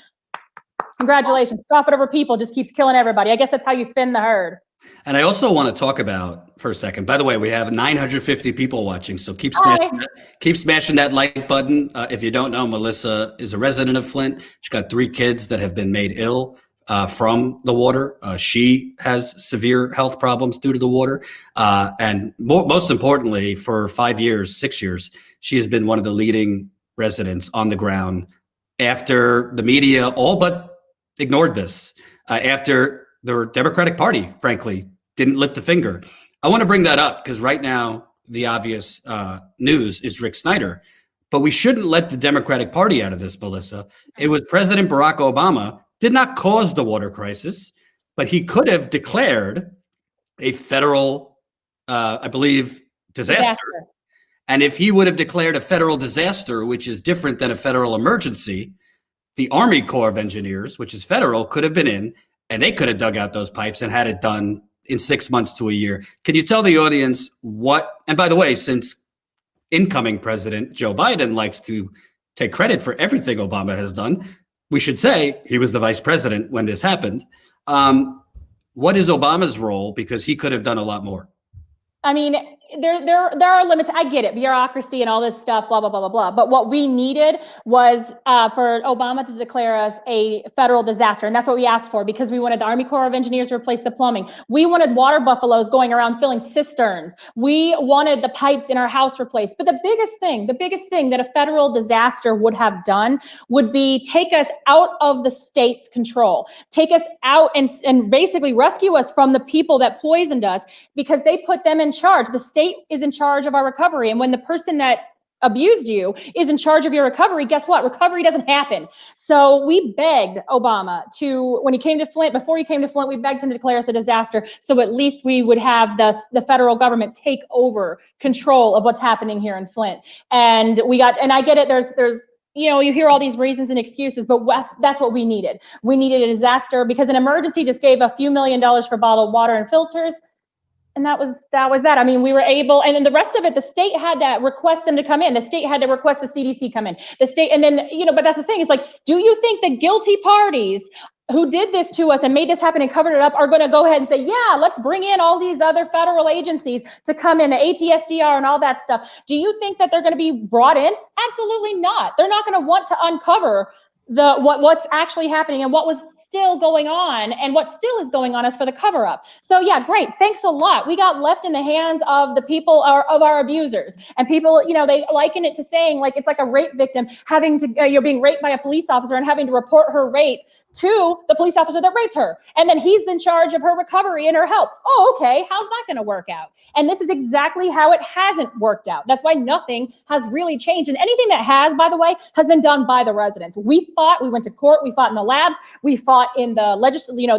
Congratulations. Profit over people just keeps killing everybody. I guess that's how you thin the herd. And I also want to talk about, for a second, by the way, we have 950 people watching, so keep smashing that like button. If you don't know, Melissa is a resident of Flint. She's got 3 kids that have been made ill from the water. She has severe health problems due to the water. And most importantly, for 6 years, she has been one of the leading residents on the ground after the media all but ignored this, after the Democratic Party, frankly, didn't lift a finger. I want to bring that up because right now the obvious news is Rick Snyder, but we shouldn't let the Democratic Party out of this, Melissa. It was President Barack Obama did not cause the water crisis, but he could have declared a federal, I believe, disaster. And if he would have declared a federal disaster, which is different than a federal emergency, the Army Corps of Engineers, which is federal, could have been in, and they could have dug out those pipes and had it done in 6 months to a year. Can you tell the audience what, and by the way, since incoming President Joe Biden likes to take credit for everything Obama has done, we should say he was the vice president when this happened. What is Obama's role? Because he could have done a lot more. I mean, there are limits. I get it, bureaucracy and all this stuff, blah, blah, blah, blah, blah. But what we needed was for Obama to declare us a federal disaster. And that's what we asked for, because we wanted the Army Corps of Engineers to replace the plumbing. We wanted water buffaloes going around filling cisterns. We wanted the pipes in our house replaced. But the biggest thing that a federal disaster would have done would be take us out of the state's control, take us out and basically rescue us from the people that poisoned us, because they put them in charge. The state is in charge of our recovery. And when the person that abused you is in charge of your recovery, guess what? Recovery doesn't happen. So we begged Obama to, when he came to Flint, before he came to Flint, we begged him to declare us a disaster. So at least we would have the federal government take over control of what's happening here in Flint. And I get it. There's, you hear all these reasons and excuses, but that's what we needed. We needed a disaster, because an emergency just gave a few $1 million for bottled water and filters. And that was that. I mean, we were able, and then the rest of it, the state had to request them to come in. The state had to request the CDC come in. The state, and then, but that's the thing. It's like, do you think the guilty parties who did this to us and made this happen and covered it up are going to go ahead and say, yeah, let's bring in all these other federal agencies to come in, the ATSDR and all that stuff. Do you think that they're going to be brought in? Absolutely not. They're not going to want to uncover what's actually happening and what was still going on and what still is going on as for the cover up. So yeah, great. Thanks a lot. We got left in the hands of the people of our abusers, and people, they liken it to saying like, it's like a rape victim having to, being raped by a police officer and having to report her rape to the police officer that raped her. And then he's in charge of her recovery and her help. Oh, okay. How's that going to work out? And this is exactly how it hasn't worked out. That's why nothing has really changed. And anything that has, by the way, has been done by the residents. We went to court, we fought in the labs, we fought in the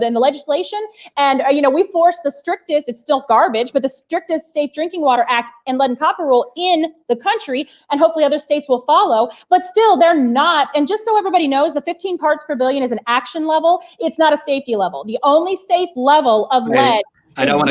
in the legislation. And, we forced the strictest, it's still garbage, but the strictest Safe Drinking Water Act and lead and copper rule in the country. And hopefully other states will follow, but still they're not. And just so everybody knows, the 15 parts per billion is an action level. It's not a safety level. The only safe level of lead. I don't want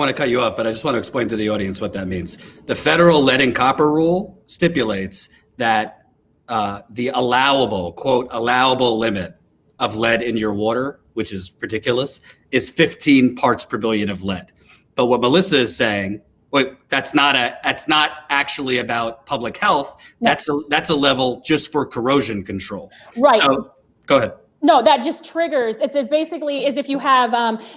to cut you off, but I just want to explain to the audience what that means. The federal lead and copper rule stipulates that the allowable limit of lead in your water, which is ridiculous, is 15 parts per billion of lead. But what Melissa is saying, that's not actually about public health. No. That's a level just for corrosion control. Right. So go ahead. No, that just triggers. It basically is if you have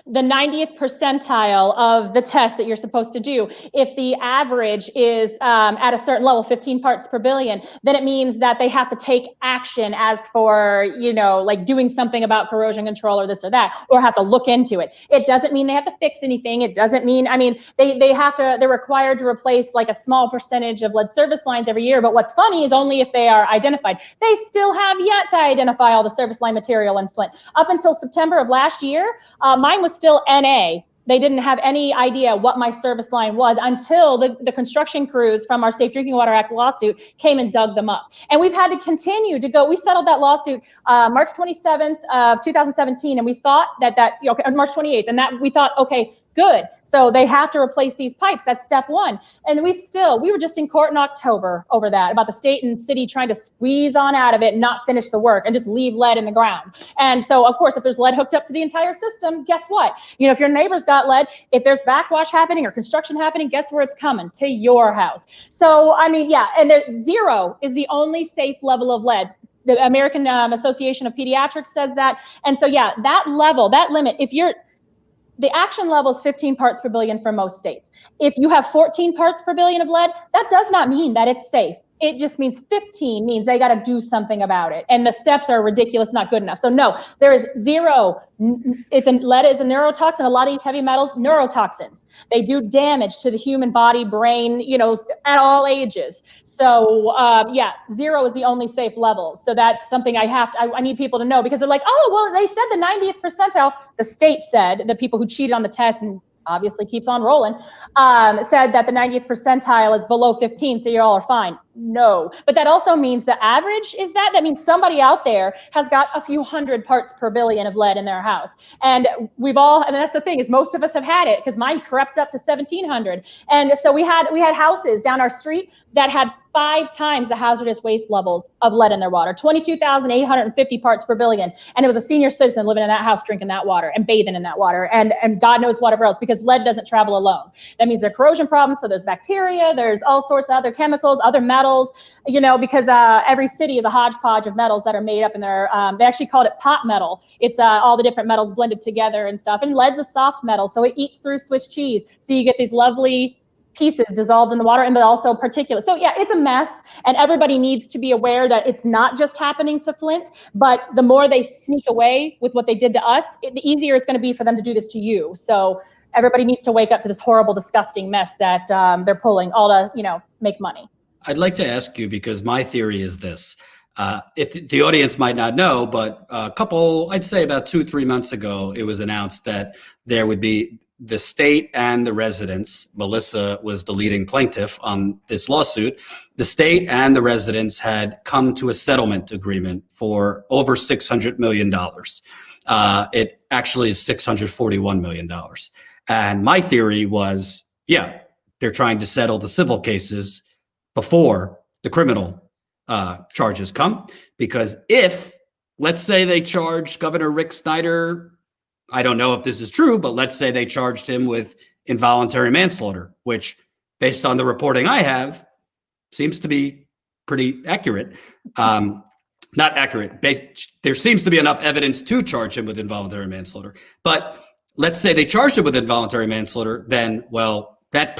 the 90th percentile of the test that you're supposed to do. If the average is at a certain level, 15 parts per billion, then it means that they have to take action as for, like doing something about corrosion control or this or that, or have to look into it. It doesn't mean they have to fix anything. It doesn't mean, they're required to replace like a small percentage of lead service lines every year. But what's funny is only if they are identified. They still have yet to identify all the service line material in Flint. Up until September of last year, mine was still NA. They didn't have any idea what my service line was until the construction crews from our Safe Drinking Water Act lawsuit came and dug them up. And we've had to continue to go. We settled that lawsuit March 27th of 2017, and we thought on March 28th, and that we thought, okay, good. So they have to replace these pipes. That's step one. And we were just in court in October over that, about the state and city trying to squeeze on out of it and not finish the work and just leave lead in the ground. And so, of course, if there's lead hooked up to the entire system, guess what? If your neighbor's got lead, if there's backwash happening or construction happening, guess where it's coming? To your house. So, and 0 is the only safe level of lead. The American Association of Pediatrics says that. And so, yeah, that level, that limit, the action level is 15 parts per billion for most states. If you have 14 parts per billion of lead, that does not mean that it's safe. It just means 15 means they got to do something about it. And the steps are ridiculous, not good enough. So no, there is 0. Lead is a neurotoxin. A lot of these heavy metals, neurotoxins. They do damage to the human body, brain, at all ages. So 0 is the only safe level. So that's something I need people to know, because they're like, oh, well, they said the 90th percentile. The state said, the people who cheated on the test and obviously keeps on rolling, said that the 90th percentile is below 15, so you all are fine. No, but that also means the average is that means somebody out there has got a few hundred parts per billion of lead in their house. And and that's the thing, is most of us have had it, because mine crept up to 1,700. And so we had houses down our street that had 5 times the hazardous waste levels of lead in their water, 22,850 parts per billion. And it was a senior citizen living in that house, drinking that water and bathing in that water, and God knows whatever else, because lead doesn't travel alone. That means there are corrosion problems. So there's bacteria, there's all sorts of other chemicals, other metals, because every city is a hodgepodge of metals that are made up in their, they actually called it pot metal. It's all the different metals blended together and stuff. And lead's a soft metal, so it eats through Swiss cheese. So you get these lovely pieces dissolved in the water, and but also particulate. So yeah, it's a mess, and everybody needs to be aware that it's not just happening to Flint, but the more they sneak away with what they did to us, the easier it's going to be for them to do this to you. So everybody needs to wake up to this horrible, disgusting mess that they're pulling, all to make money. I'd like to ask you, because my theory is this. If the audience might not know, but I'd say about 2-3 months ago, it was announced that there would be the state and the residents. Melissa was the leading plaintiff on this lawsuit. The state and the residents had come to a settlement agreement for over $600 million. It actually is $641 million. And my theory was, they're trying to settle the civil cases before the criminal charges come, because if let's say they charged Governor Rick Snyder. I don't know if this is true, but let's say they charged him with involuntary manslaughter, which, based on the reporting I have, seems to be pretty accurate. Not accurate. There seems to be enough evidence to charge him with involuntary manslaughter. But let's say they charged him with involuntary manslaughter, then, well, that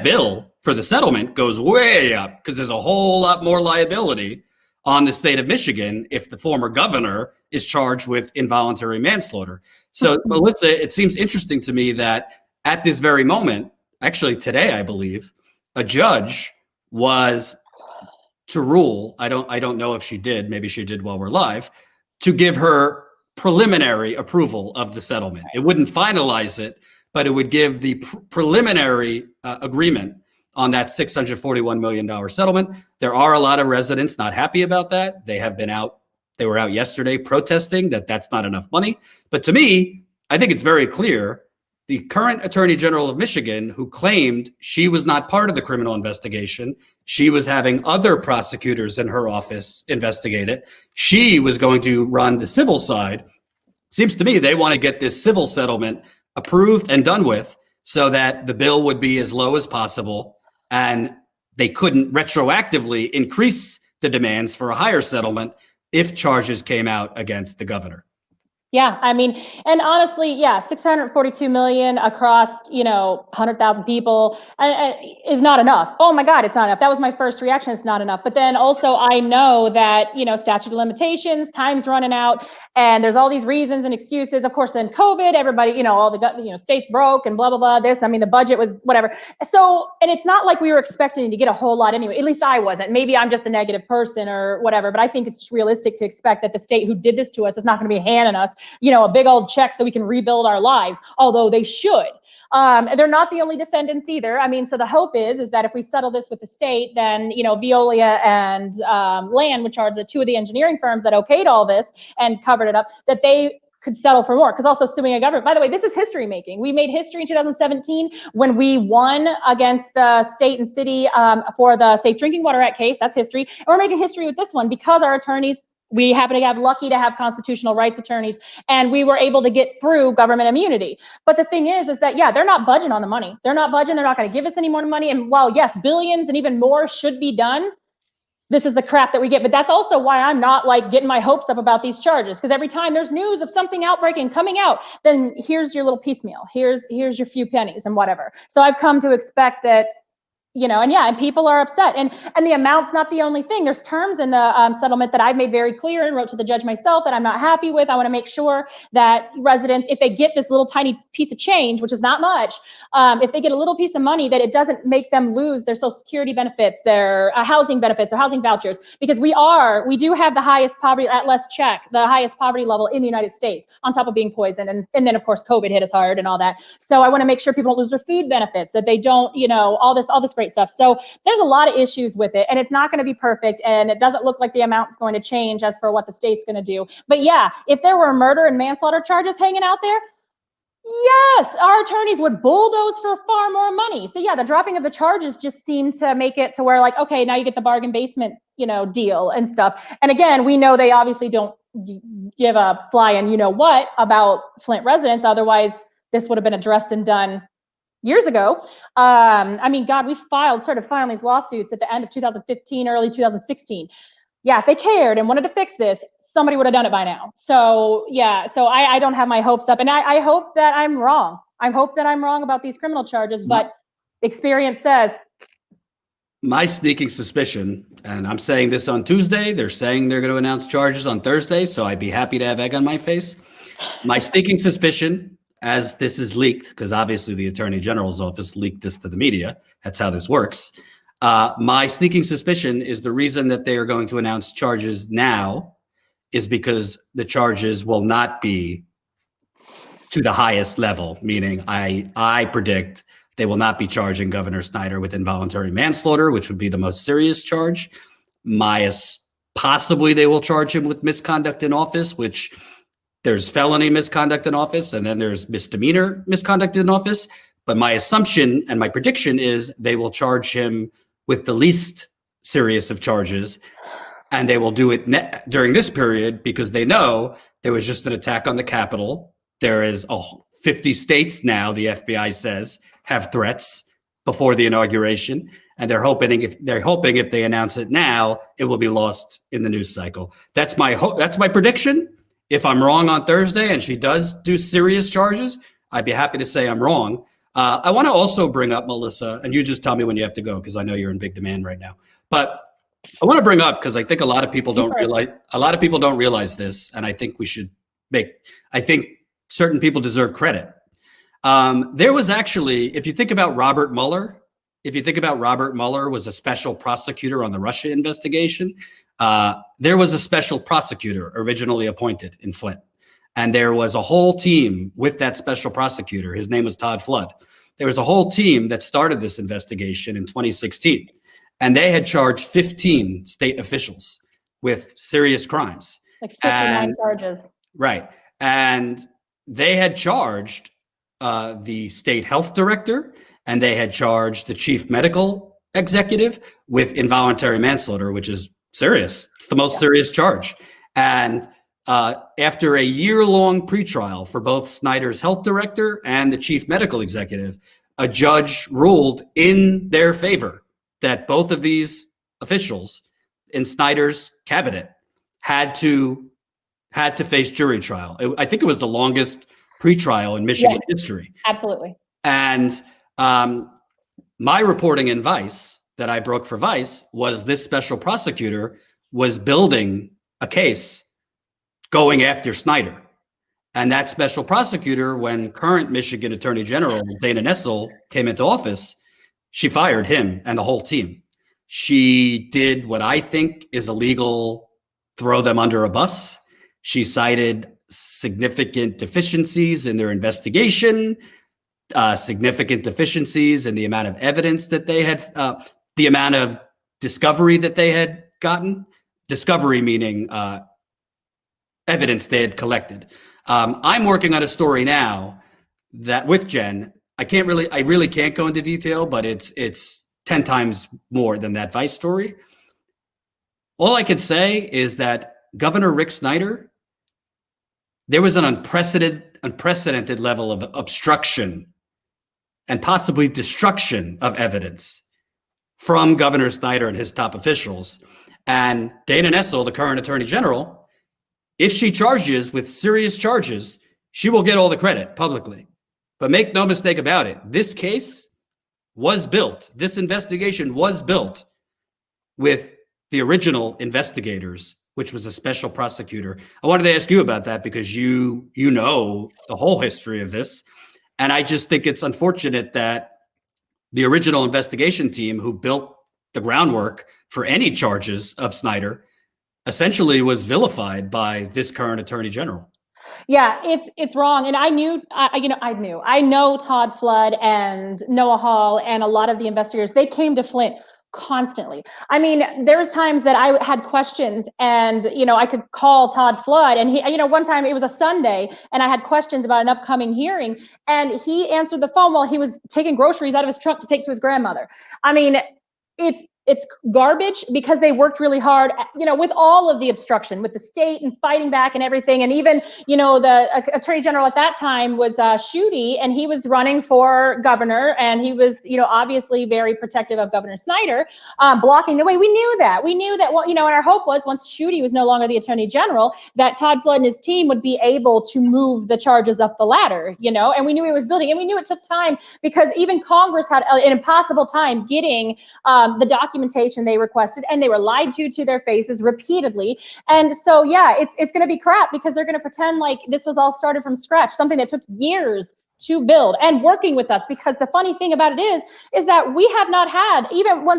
bill for the settlement goes way up because there's a whole lot more liability on the state of Michigan if the former governor is charged with involuntary manslaughter. So, Melissa, it seems interesting to me that at this very moment, actually today, I believe, a judge was to rule, I don't know if she did, maybe she did while we're live, to give her preliminary approval of the settlement. It wouldn't finalize it, but it would give the preliminary agreement on that $641 million settlement. There are a lot of residents not happy about that. They were out yesterday protesting that that's not enough money. But to me, I think it's very clear the current Attorney General of Michigan, who claimed she was not part of the criminal investigation, she was having other prosecutors in her office investigate it. She was going to run the civil side. Seems to me they want to get this civil settlement approved and done with so that the bill would be as low as possible and they couldn't retroactively increase the demands for a higher settlement if charges came out against the governor. Yeah, I mean, and honestly, yeah, 642 million across, 100,000 people is not enough. Oh my God, it's not enough. That was my first reaction. It's not enough. But then also I know that, statute of limitations, time's running out, and there's all these reasons and excuses. Of course, then COVID, everybody, all the, states broke and blah, blah, blah. The budget was whatever. So, and it's not like we were expecting to get a whole lot anyway. At least I wasn't. Maybe I'm just a negative person or whatever, but I think it's realistic to expect that the state who did this to us is not going to be handing us a big old check so we can rebuild our lives, although they should. They're not the only defendants either. I mean, so the hope is that if we settle this with the state, then, Veolia and Land, which are the two of the engineering firms that okayed all this and covered it up, that they could settle for more, because also suing a government. By the way, this is history making. We made history in 2017 when we won against the state and city for the Safe Drinking Water Act case. That's history. And we're making history with this one because our attorneys, we happen to have lucky to have constitutional rights attorneys, and we were able to get through government immunity. But the thing is that, yeah, they're not budging on the money. They're not budging. They're not going to give us any more money. And while, yes, billions and even more should be done, this is the crap that we get. But that's also why I'm not getting my hopes up about these charges, because every time there's news of something outbreaking coming out, then here's your little piecemeal. Here's your few pennies and whatever. So I've come to expect that, and people are upset. And the amount's not the only thing. There's terms in the settlement that I've made very clear and wrote to the judge myself that I'm not happy with. I want to make sure that residents, if they get this little tiny piece of change, which is not much, if they get a little piece of money, that it doesn't make them lose their Social Security benefits, their housing benefits, their housing vouchers, because we do have the highest poverty, at less check, the highest poverty level in the United States, on top of being poisoned. And then of course, COVID hit us hard and all that. So I want to make sure people don't lose their food benefits, that they don't, all this great stuff. So there's a lot of issues with it, and it's not going to be perfect, and it doesn't look like the amount's going to change as for what the state's going to do. But yeah, if there were murder and manslaughter charges hanging out there, yes, our attorneys would bulldoze for far more money. So yeah, the dropping of the charges just seemed to make it to where okay, now you get the bargain basement, deal and stuff. And again, we know they obviously don't give a flying what about Flint residents. Otherwise, this would have been addressed and done years ago. I mean, God, we started filing these lawsuits at the end of 2015, early 2016. Yeah, if they cared and wanted to fix this, somebody would have done it by now. So yeah, so I don't have my hopes up, and I hope that I'm wrong. I hope that I'm wrong about these criminal charges, but experience says. My sneaking suspicion, and I'm saying this on Tuesday, they're saying they're going to announce charges on Thursday, so I'd be happy to have egg on my face. My sneaking suspicion, as this is leaked, because obviously the Attorney General's office leaked this to the media. That's how this works. My sneaking suspicion is the reason that they are going to announce charges now is because the charges will not be to the highest level, meaning I predict they will not be charging Governor Snyder with involuntary manslaughter, which would be the most serious charge. Possibly they will charge him with misconduct in office, which there's felony misconduct in office, and then there's misdemeanor misconduct in office. But my assumption and my prediction is they will charge him with the least serious of charges, And they will do it during this period because they know there was just an attack on the Capitol. There is 50 states now, the FBI says, have threats before the inauguration. And they're hoping if they announce it now, it will be lost in the news cycle. That's my prediction. If I'm wrong on Thursday and she does do serious charges, I'd be happy to say I'm wrong. I want to also bring up, Melissa, and you just tell me when you have to go because I know you're in big demand right now. But I want to bring up because I think a lot of people don't realize this, and I think I think certain people deserve credit. There was actually, if you think about Robert Mueller was a special prosecutor on the Russia investigation. There was a special prosecutor originally appointed in Flint. And there was a whole team with that special prosecutor. His name was Todd Flood. There was a whole team that started this investigation in 2016. And they had charged 15 state officials with serious crimes. Like 59 charges. Right. And they had charged the state health director, and they had charged the chief medical executive with involuntary manslaughter, which is serious. It's the most serious charge. And after a year-long pretrial for both Snyder's health director and the chief medical executive, a judge ruled in their favor that both of these officials in Snyder's cabinet had to face jury trial. I think it was the longest pretrial in Michigan history. Absolutely. And my reporting in Vice that I broke for Vice was this special prosecutor was building a case going after Snyder. And that special prosecutor, when current Michigan Attorney General Dana Nessel came into office, she fired him and the whole team. She did what I think is illegal, throw them under a bus. She cited significant deficiencies in their investigation, significant deficiencies in the amount of evidence that they had, the amount of discovery that they had gotten. Discovery meaning evidence they had collected. I'm working on a story now that with Jen, I really can't go into detail, but it's 10 times more than that Vice story. All I could say is that Governor Rick Snyder, there was an unprecedented level of obstruction and possibly destruction of evidence from Governor Snyder and his top officials. And Dana Nessel, the current Attorney General, if she charges with serious charges, she will get all the credit publicly. But make no mistake about it, this case was built, this investigation was built with the original investigators, which was a special prosecutor. I wanted to ask you about that because you know the whole history of this. And I just think it's unfortunate that the original investigation team who built the groundwork for any charges of Snyder essentially was vilified by this current Attorney General. Yeah, it's wrong. And I know Todd Flood and Noah Hall and a lot of the investigators, they came to Flint constantly. I mean, there's times that I had questions and, I could call Todd Flood and he, one time it was a Sunday and I had questions about an upcoming hearing and he answered the phone while he was taking groceries out of his trunk to take to his grandmother. I mean, it's garbage because they worked really hard, with all of the obstruction with the state and fighting back and everything. And even, the Attorney General at that time was Schuette, and he was running for governor. And he was, obviously very protective of Governor Snyder, blocking the way. We knew that. And our hope was once Schuette was no longer the Attorney General, that Todd Flood and his team would be able to move the charges up the ladder, and we knew he was building. And we knew it took time because even Congress had an impossible time getting the documentation they requested, and they were lied to their faces repeatedly. And so, it's going to be crap because they're going to pretend like this was all started from scratch, something that took years to build and working with us. Because the funny thing about it is that we have not had even when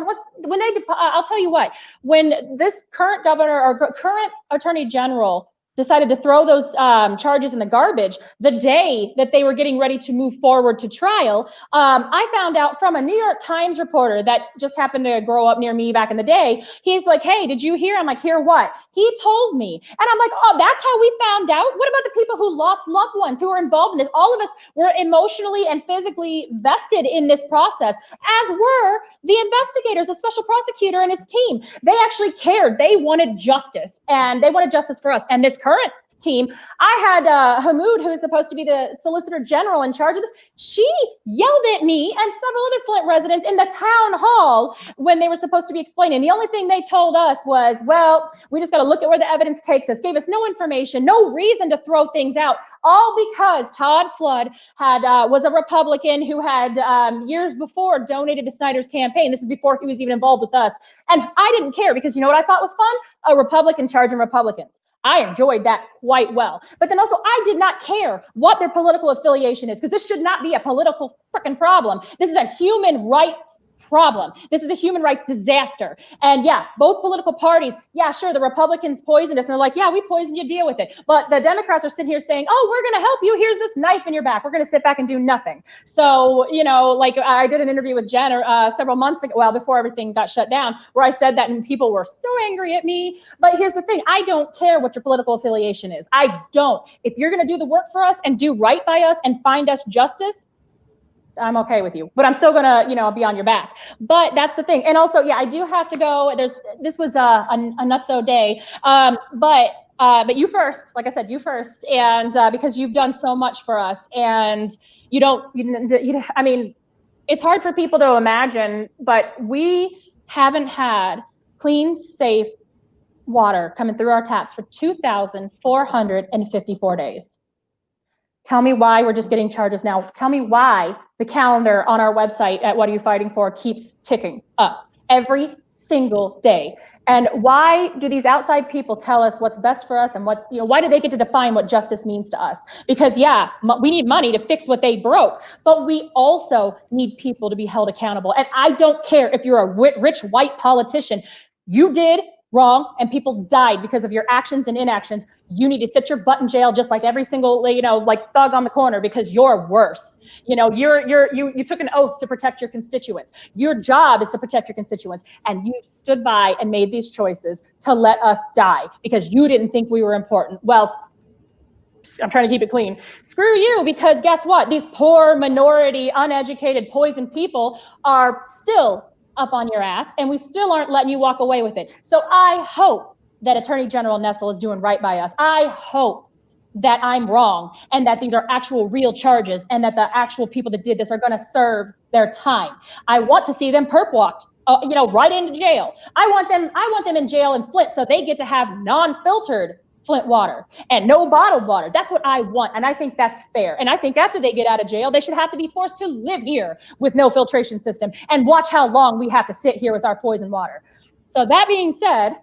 they, I'll tell you what, when this current governor or current Attorney General decided to throw those charges in the garbage the day that they were getting ready to move forward to trial. I found out from a New York Times reporter that just happened to grow up near me back in the day. He's like, hey, did you hear? I'm like, hear what? He told me. And I'm like, oh, that's how we found out? What about the people who lost loved ones, who were involved in this? All of us were emotionally and physically vested in this process, as were the investigators, the special prosecutor and his team. They actually cared. They wanted justice, and they wanted justice for us. And this current team, I had Hamoud, who's supposed to be the Solicitor General in charge of this. She yelled at me and several other Flint residents in the town hall when they were supposed to be explaining. The only thing they told us was, well, we just got to look at where the evidence takes us. Gave us no information, no reason to throw things out, all because Todd Flood was a Republican who had years before donated to Snyder's campaign. This is before he was even involved with us. And I didn't care, because you know what I thought was fun? A Republican charging Republicans. I enjoyed that quite well. But then also, I did not care what their political affiliation is, because this should not be a political freaking problem. This is a human rights problem. This is a human rights disaster. And yeah, both political parties, yeah, sure, the Republicans poisoned us, and they're like, yeah, we poisoned you, deal with it. But the Democrats are sitting here saying, oh, we're going to help you. Here's this knife in your back. We're going to sit back and do nothing. So, you know, like I did an interview with Jen several months ago, well, before everything got shut down, where I said that, and people were so angry at me. But here's the thing. I don't care what your political affiliation is. I don't. If you're going to do the work for us and do right by us and find us justice, I'm okay with you, but I'm still gonna, you know, be on your back. But that's the thing. And also, yeah, I do have to go. This was a nutso day. But you first, like I said, you first, and because you've done so much for us, and I mean, it's hard for people to imagine, but we haven't had clean, safe water coming through our taps for 2,454 days. Tell me why we're just getting charges now. Tell me why the calendar on our website at What Are You Fighting For keeps ticking up every single day. And why do these outside people tell us what's best for us, and what, you know, why do they get to define what justice means to us? Because yeah, we need money to fix what they broke, but we also need people to be held accountable. And I don't care if you're a rich white politician. You did wrong, and people died because of your actions and inactions. You need to sit your butt in jail, just like every single, you know, like thug on the corner, because you're worse. You know, you took an oath to protect your constituents. Your job is to protect your constituents, and you stood by and made these choices to let us die because you didn't think we were important. Well, I'm trying to keep it clean. Screw you, because guess what? These poor minority, uneducated, poisoned people are still up on your ass, and we still aren't letting you walk away with it. So I hope that Attorney General Nessel is doing right by us. I hope that I'm wrong, and that these are actual real charges, and that the actual people that did this are going to serve their time. I want to see them perp walked, you know, right into jail. I want them in jail in Flint, so they get to have non-filtered Flint water and no bottled water. That's what I want. And I think that's fair. And I think after they get out of jail, they should have to be forced to live here with no filtration system, and watch how long we have to sit here with our poison water. So that being said,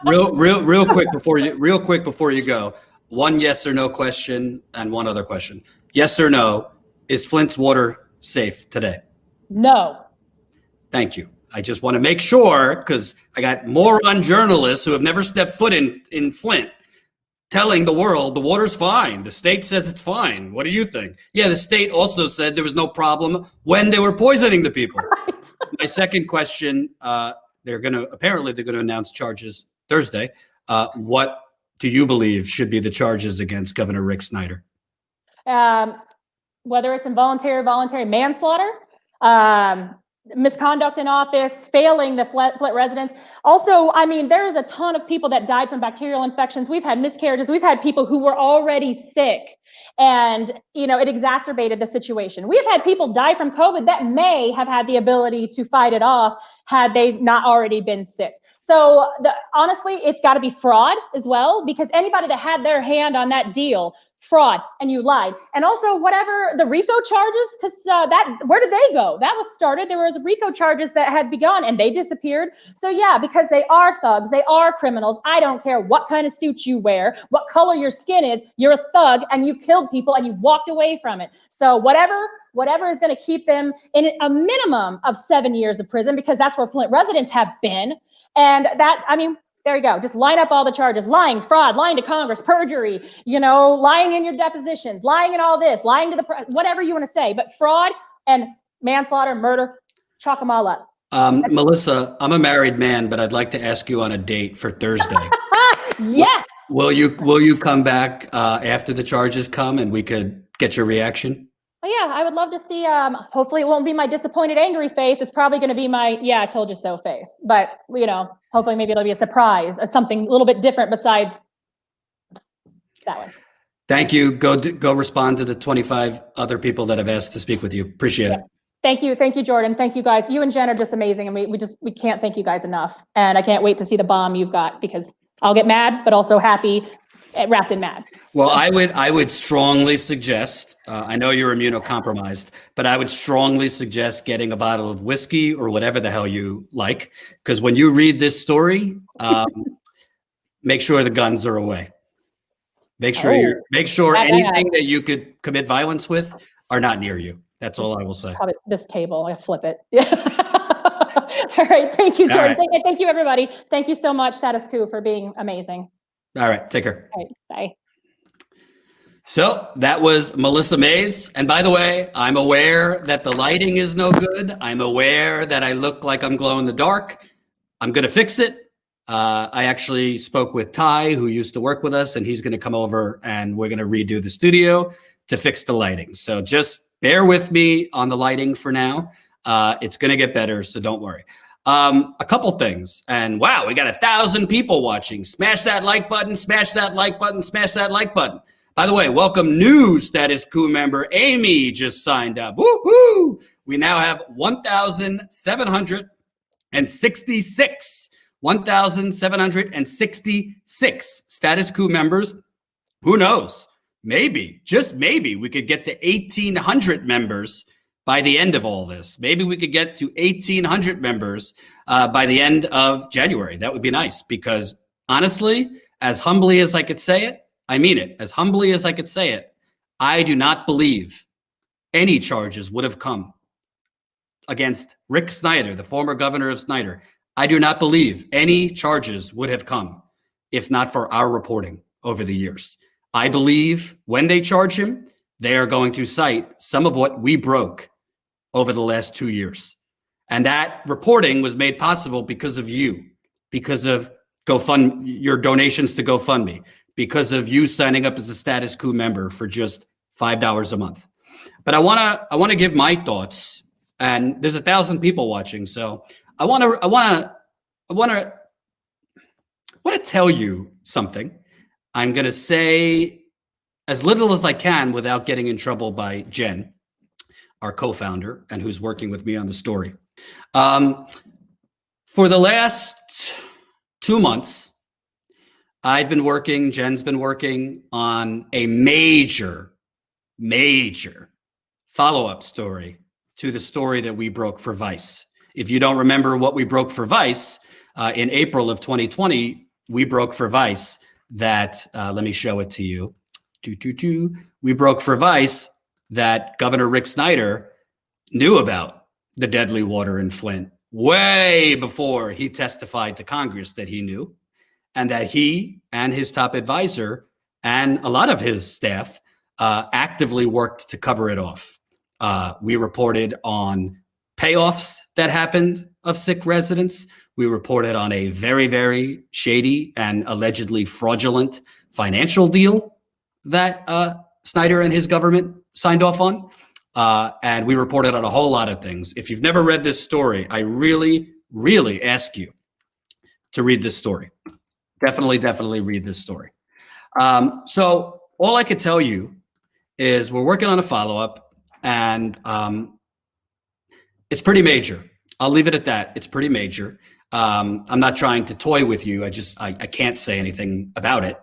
real quick before you go, one yes or no question and one other question. Yes or no, is Flint's water safe today? No. Thank you. I just want to make sure, because I got moron journalists who have never stepped foot in Flint telling the world the water's fine. The state says it's fine. What do you think? Yeah, the state also said there was no problem when they were poisoning the people. Right. My second question, they're going to announce charges Thursday. What do you believe should be the charges against Governor Rick Snyder? Whether it's involuntary or voluntary manslaughter, misconduct in office, failing the Flint residents. Also, I mean, there is a ton of people that died from bacterial infections. We've had miscarriages. We've had people who were already sick, and, you know, it exacerbated the situation. We have had people die from COVID that may have had the ability to fight it off had they not already been sick. So honestly, it's got to be fraud as well, because anybody that had their hand on that deal, fraud, and you lied. And also, whatever the RICO charges, because where did they go? That was started. There was RICO charges that had begun, and they disappeared. So yeah, because they are thugs, they are criminals. I don't care what kind of suit you wear, what color your skin is, you're a thug, and you killed people and you walked away from it. So whatever is going to keep them in a minimum of 7 years of prison, because that's where Flint residents have been. And that, I mean, There you go. Just line up all the charges: lying, fraud, lying to Congress, perjury, lying in your depositions, lying in all this, lying to the press, whatever you want to say. But fraud and manslaughter, murder, chalk them all up. Melissa, I'm a married man, but I'd like to ask you on a date for Thursday. Yes. Will you come back after the charges come and we could get your reaction? Oh, yeah, I would love to see, hopefully it won't be my disappointed, angry face. It's probably going to be my, yeah, I told you so face. But, hopefully maybe it'll be a surprise or something a little bit different besides that one. Thank you. Go respond to the 25 other people that have asked to speak with you. Appreciate it. Thank you, Jordan. Thank you guys. You and Jen are just amazing, and we can't thank you guys enough. And I can't wait to see the bomb you've got, because I'll get mad, but also happy, wrapped in mad. Well, I would strongly suggest, I know you're immunocompromised, but I would strongly suggest getting a bottle of whiskey or whatever the hell you like, because when you read this story, make sure the guns are away. Make sure anything that you could commit violence with are not near you. That's all I will say. Probably this table, I flip it. Yeah. All right. Thank you, Jordan. Right. Thank you, everybody. Thank you so much, Status Coup, for being amazing. All right. Take care. All right, bye. So that was Melissa Mays. And by the way, I'm aware that the lighting is no good. I'm aware that I look like I'm glow in the dark. I'm going to fix it. I actually spoke with Ty, who used to work with us, and he's going to come over and we're going to redo the studio to fix the lighting. So just bear with me on the lighting for now. It's going to get better, so don't worry. A couple things. And wow, we got 1,000 people watching. Smash that like button, smash that like button, smash that like button. By the way, welcome new Status Coup member. Amy just signed up. Woohoo! We now have 1,766 Status Coup members. Who knows? Maybe, just maybe, we could get to 1,800 members by the end of all this. Maybe we could get to 1,800 members by the end of January. That would be nice, because honestly, as humbly as I could say it, I mean it, as humbly as I could say it, I do not believe any charges would have come against Rick Snyder, the former governor of Snyder. I do not believe any charges would have come if not for our reporting over the years. I believe when they charge him, they are going to cite some of what we broke over the last 2 years. And that reporting was made possible because of you, because of your donations to GoFundMe, because of you signing up as a Status Coup member for just $5 a month. But I want to give my thoughts, and there's 1,000 people watching, so I want to tell you something. I'm going to say as little as I can without getting in trouble by Jen, our co-founder, and who's working with me on the story. For the last 2 months, Jen's been working on a major follow-up story to the story that we broke for Vice. If you don't remember what we broke for Vice, in April of 2020, we broke for Vice that, let me show it to you. We broke for Vice that Governor Rick Snyder knew about the deadly water in Flint way before he testified to Congress that he knew, and that he and his top advisor and a lot of his staff actively worked to cover it off. We reported on payoffs that happened of sick residents. We reported on a very, very shady and allegedly fraudulent financial deal that Snyder and his government signed off on. And we reported on a whole lot of things. If you've never read this story, I really, really ask you to read this story. Definitely read this story. So all I could tell you is we're working on a follow-up, and it's pretty major. I'll leave it at that. It's pretty major. I'm not trying to toy with you. I can't say anything about it.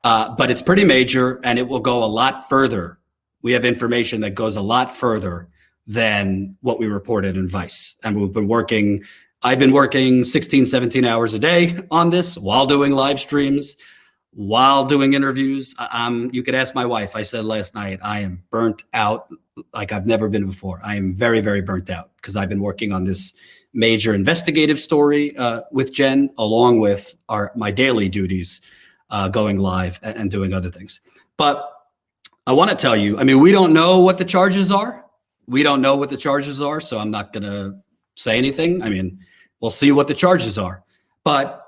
But it's pretty major, and it will go a lot further. We have information that goes a lot further than what we reported in Vice. And I've been working 16, 17 hours a day on this while doing live streams, while doing interviews. You could ask my wife. I said last night, I am burnt out like I've never been before. I am very, very burnt out because I've been working on this major investigative story with Jen, along with my daily duties, going live and doing other things. But I want to tell you, I mean, we don't know what the charges are. We don't know what the charges are, so I'm not going to say anything. I mean, we'll see what the charges are. But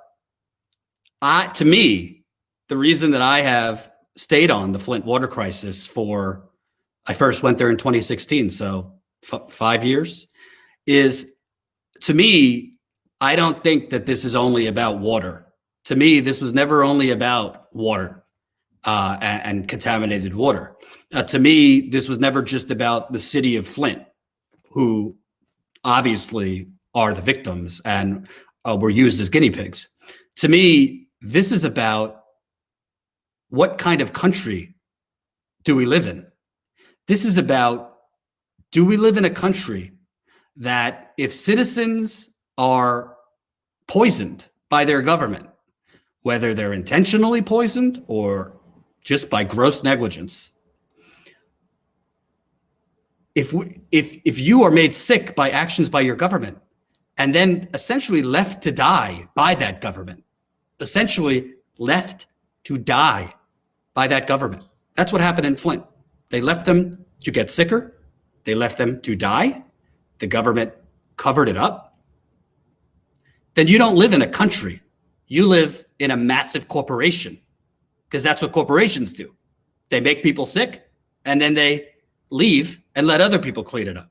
to me, the reason that I have stayed on the Flint water crisis I first went there in 2016, so 5 years, is, to me, I don't think that this is only about water. To me, this was never only about water and contaminated water. To me, this was never just about the city of Flint, who obviously are the victims and were used as guinea pigs. To me, this is about what kind of country do we live in? This is about, do we live in a country that if citizens are poisoned by their government, whether they're intentionally poisoned or just by gross negligence, if you are made sick by actions by your government and then essentially left to die by that government, essentially left to die by that government. That's what happened in Flint. They left them to get sicker. They left them to die. The government covered it up. Then you don't live in a country. You live in a massive corporation, because that's what corporations do. They make people sick and then they leave and let other people clean it up.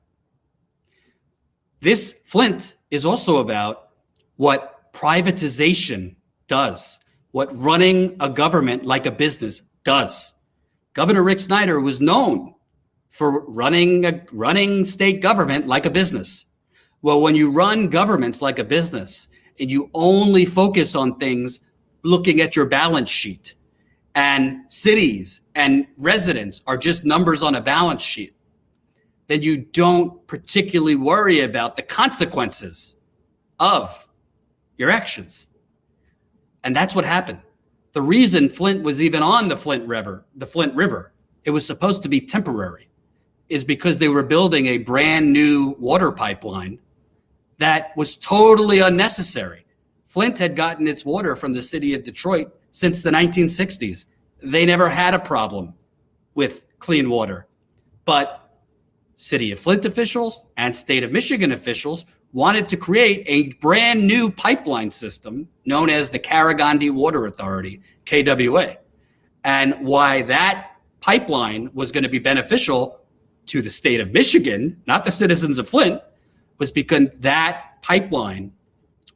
This Flint is also about what privatization does, what running a government like a business does. Governor Rick Snyder was known for running state government like a business. Well, when you run governments like a business and you only focus on things looking at your balance sheet, and cities and residents are just numbers on a balance sheet, then you don't particularly worry about the consequences of your actions. And that's what happened. The reason Flint was even on the Flint River, it was supposed to be temporary, is because they were building a brand new water pipeline that was totally unnecessary. Flint had gotten its water from the city of Detroit since the 1960s. They never had a problem with clean water. But city of Flint officials and state of Michigan officials wanted to create a brand new pipeline system known as the Carigandi Water Authority, KWA. And why that pipeline was going to be beneficial to the state of Michigan, not the citizens of Flint, was because that pipeline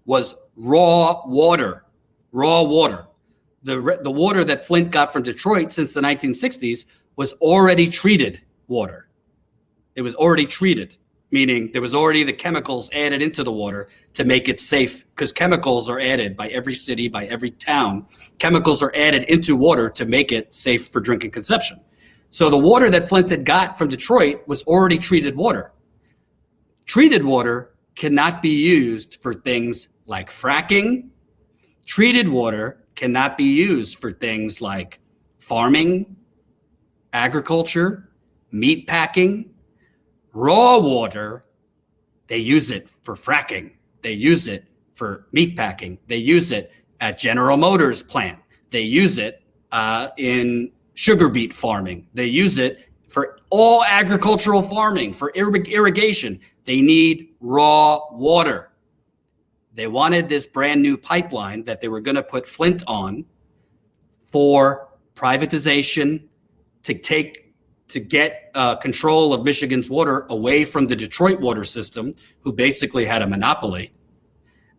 was raw water. The water that Flint got from Detroit since the 1960s was already treated water. It was already treated, meaning there was already the chemicals added into the water to make it safe, because chemicals are added by every city, by every town. Chemicals are added into water to make it safe for drinking consumption. So the water that Flint had got from Detroit was already treated water. Treated water cannot be used for things like fracking. Treated water cannot be used for things like farming, agriculture, meat packing. Raw water, they use it for fracking. They use it for meat packing. They use it at General Motors plant. They use it in sugar beet farming. They use it for all agricultural farming, for irrigation. They need raw water. They wanted this brand new pipeline that they were going to put Flint on for privatization, to get control of Michigan's water away from the Detroit water system, who basically had a monopoly.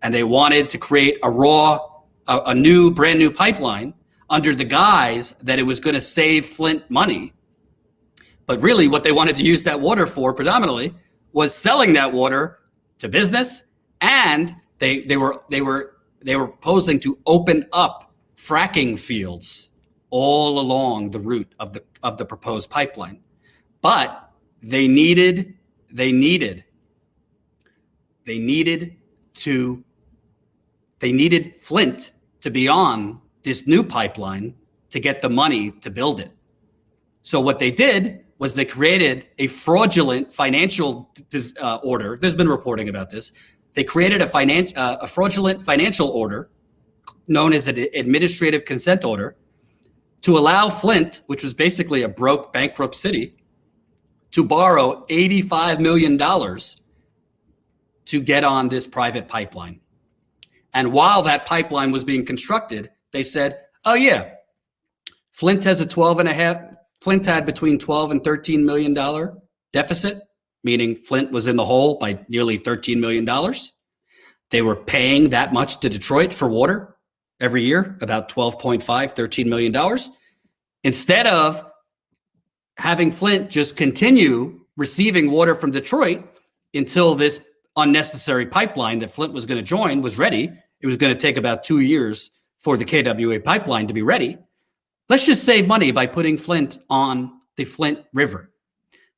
And they wanted to create a new brand new pipeline under the guise that it was going to save Flint money. But really what they wanted to use that water for predominantly was selling that water to business, and they were proposing to open up fracking fields all along the route of the proposed pipeline. But they needed Flint to be on this new pipeline to get the money to build it. So what they did was they created a fraudulent financial order. There's been reporting about this. They created a fraudulent financial order known as an administrative consent order to allow Flint, which was basically a broke, bankrupt city, to borrow $85 million to get on this private pipeline. And while that pipeline was being constructed, they said, oh yeah, Flint had between 12 and $13 million deficit, meaning Flint was in the hole by nearly $13 million. They were paying that much to Detroit for water every year, about $13 million. Instead of having Flint just continue receiving water from Detroit until this unnecessary pipeline that Flint was going to join was ready. It was going to take about 2 years for the KWA pipeline to be ready. Let's just save money by putting Flint on the Flint River.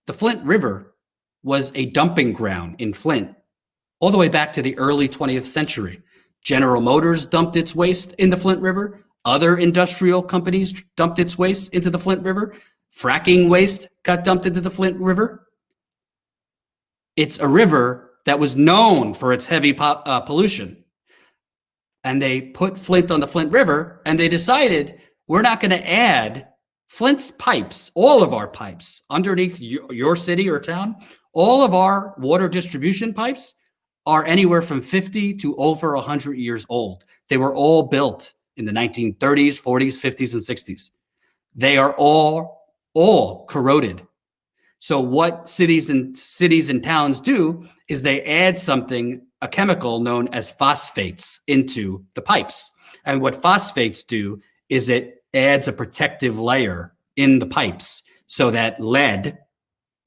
The Flint River was a dumping ground in Flint all the way back to the early 20th century. General Motors dumped its waste in the Flint River. Other industrial companies dumped its waste into the Flint River. Fracking waste got dumped into the Flint River. It's a river that was known for its heavy pollution. And they put Flint on the Flint River, and they decided we're not going to add Flint's pipes, all of our pipes underneath your city or town. All of our water distribution pipes are anywhere from 50 to over 100 years old. They were all built in the 1930s, 40s, 50s, and 60s. They are all corroded. So what cities and towns do is they add something, a chemical known as phosphates, into the pipes. And what phosphates do is it adds a protective layer in the pipes so that lead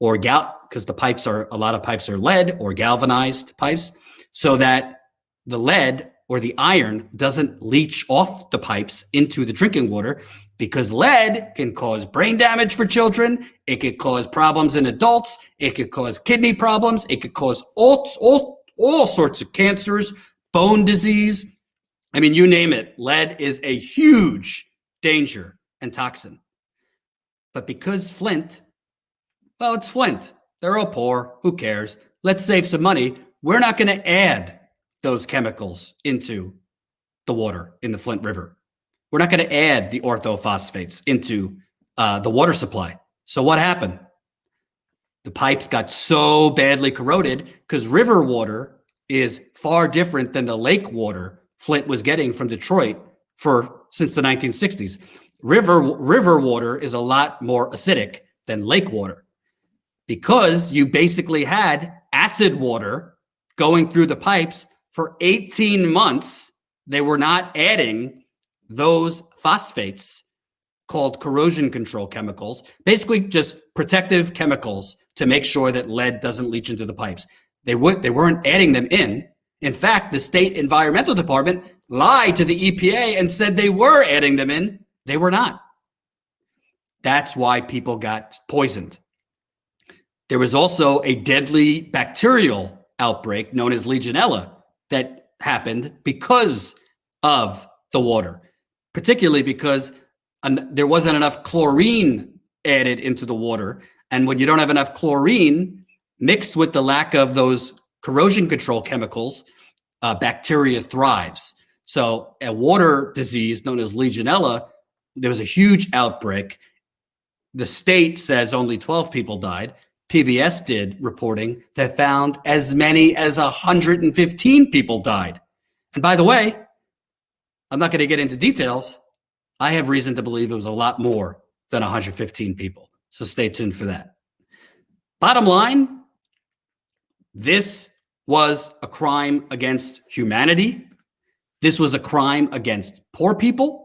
or because a lot of pipes are lead or galvanized pipes, so that the lead or the iron doesn't leach off the pipes into the drinking water, because lead can cause brain damage for children. It could cause problems in adults. It could cause kidney problems. It could cause all sorts of cancers, bone disease. I mean, you name it. Lead is a huge danger and toxin. But because Flint, well, it's Flint. They're all poor. Who cares? Let's save some money. We're not going to add those chemicals into the water in the Flint River. We're not going to add the orthophosphates into the water supply. So what happened? The pipes got so badly corroded because river water is far different than the lake water Flint was getting from Detroit since the 1960s. River water is a lot more acidic than lake water because you basically had acid water going through the pipes for 18 months. They were not adding those phosphates called corrosion control chemicals, basically just protective chemicals to make sure that lead doesn't leach into the pipes. They weren't adding them in. In fact, the state environmental department lied to the EPA and said they were adding them in. They were not. That's why people got poisoned. There was also a deadly bacterial outbreak known as Legionella that happened because of the water, particularly because there wasn't enough chlorine added into the water. And when you don't have enough chlorine mixed with the lack of those corrosion control chemicals, bacteria thrives. So a water disease known as Legionella, there was a huge outbreak. The state says only 12 people died. PBS did reporting that found as many as 115 people died. And by the way, I'm not going to get into details. I have reason to believe it was a lot more than 115 people. So stay tuned for that. Bottom line, this was a crime against humanity. This was a crime against poor people.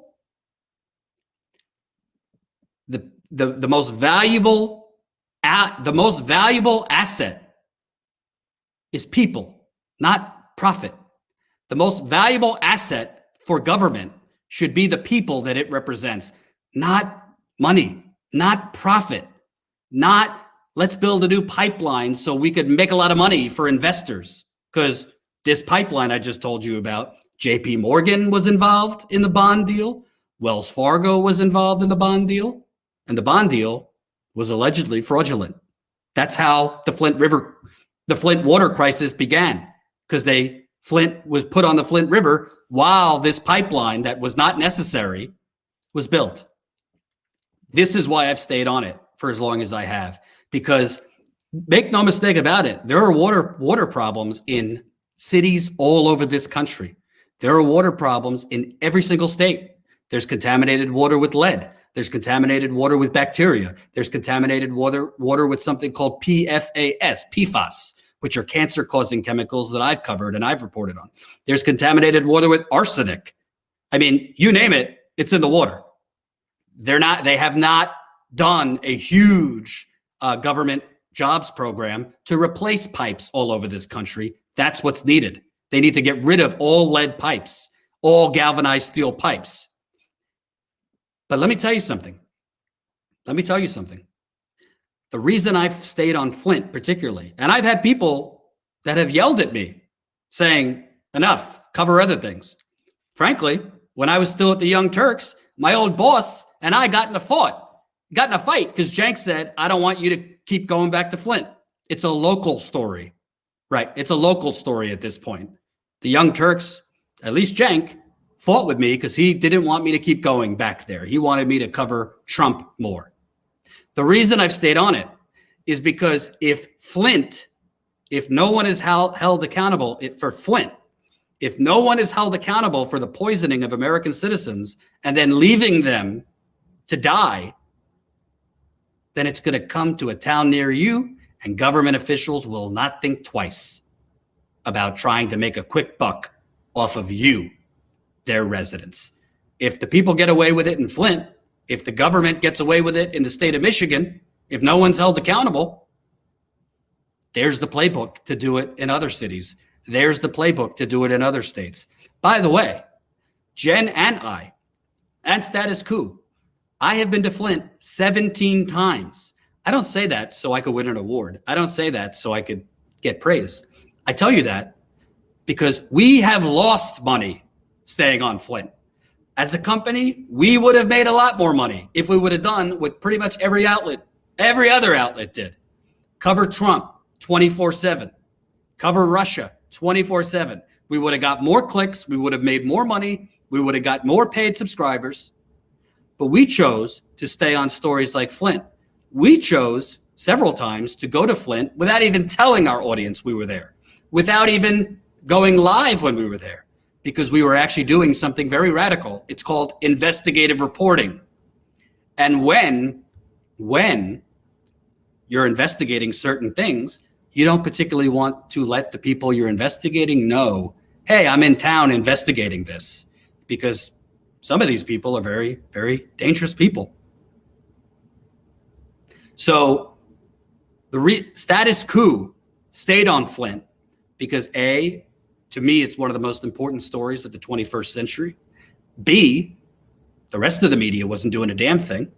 The most valuable asset is people, not profit. The most valuable asset for government should be the people that it represents, not money, not profit, not let's build a new pipeline so we could make a lot of money for investors. Because this pipeline I just told you about, JP Morgan was involved in the bond deal. Wells Fargo was involved in the bond deal, and the bond deal was allegedly fraudulent. That's how the Flint water crisis began, because Flint was put on the Flint River while this pipeline that was not necessary was built. This is why I've stayed on it for as long as I have, because make no mistake about it, there are water problems in cities all over this country. There are water problems in every single state. There's contaminated water with lead. There's contaminated water with bacteria. There's contaminated water with something called PFAS, which are cancer-causing chemicals that I've covered and I've reported on. There's contaminated water with arsenic. I mean, you name it, it's in the water. They have not done a huge government jobs program to replace pipes all over this country. That's what's needed. They need to get rid of all lead pipes, all galvanized steel pipes. But let me tell you something. The reason I've stayed on Flint particularly, and I've had people that have yelled at me saying, enough, cover other things. Frankly, when I was still at the Young Turks, my old boss and I got in a fight because Jank said, I don't want you to keep going back to Flint. It's a local story, right? It's a local story at this point. The Young Turks, at least Jank, fought with me because he didn't want me to keep going back there. He wanted me to cover Trump more. The reason I've stayed on it is because if no one is held accountable for Flint, if no one is held accountable for the poisoning of American citizens and then leaving them to die, then it's going to come to a town near you, and government officials will not think twice about trying to make a quick buck off of you, their residents. If the people get away with it in Flint, if the government gets away with it in the state of Michigan, if no one's held accountable, there's the playbook to do it in other cities. There's the playbook to do it in other states. By the way, Jen and I, and Status Coup, I have been to Flint 17 times. I don't say that so I could win an award. I don't say that so I could get praise. I tell you that because we have lost money staying on Flint. As a company, we would have made a lot more money if we would have done what pretty much every other outlet did. Cover Trump 24/7. Cover Russia 24/7. We would have got more clicks. We would have made more money. We would have got more paid subscribers. But we chose to stay on stories like Flint. We chose several times to go to Flint without even telling our audience we were there, without even going live when we were there, because we were actually doing something very radical. It's called investigative reporting. And when you're investigating certain things, you don't particularly want to let the people you're investigating know, hey, I'm in town investigating this, because some of these people are very, very dangerous people. So the Status Coup stayed on Flint because A, to me, it's one of the most important stories of the 21st century. B, the rest of the media wasn't doing a damn thing.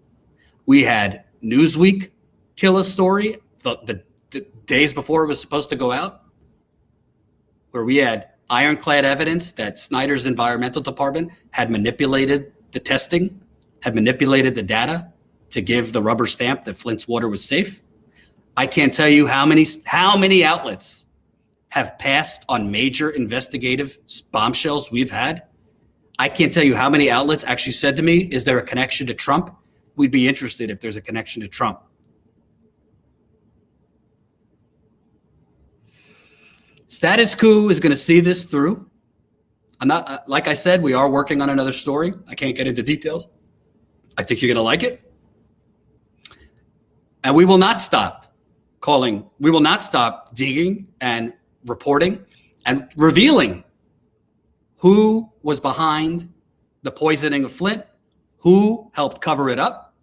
We had Newsweek kill a story the days before it was supposed to go out, where we had ironclad evidence that Snyder's environmental department had manipulated the testing, had manipulated the data to give the rubber stamp that Flint's water was safe. I can't tell you how many outlets have passed on major investigative bombshells we've had. I can't tell you how many outlets actually said to me, is there a connection to Trump? We'd be interested if there's a connection to Trump. Status Coup is going to see this through. I'm not, like I said, we are working on another story. I can't get into details. I think you're going to like it. And we will not stop we will not stop digging and reporting and revealing who was behind the poisoning of Flint, who helped cover it up.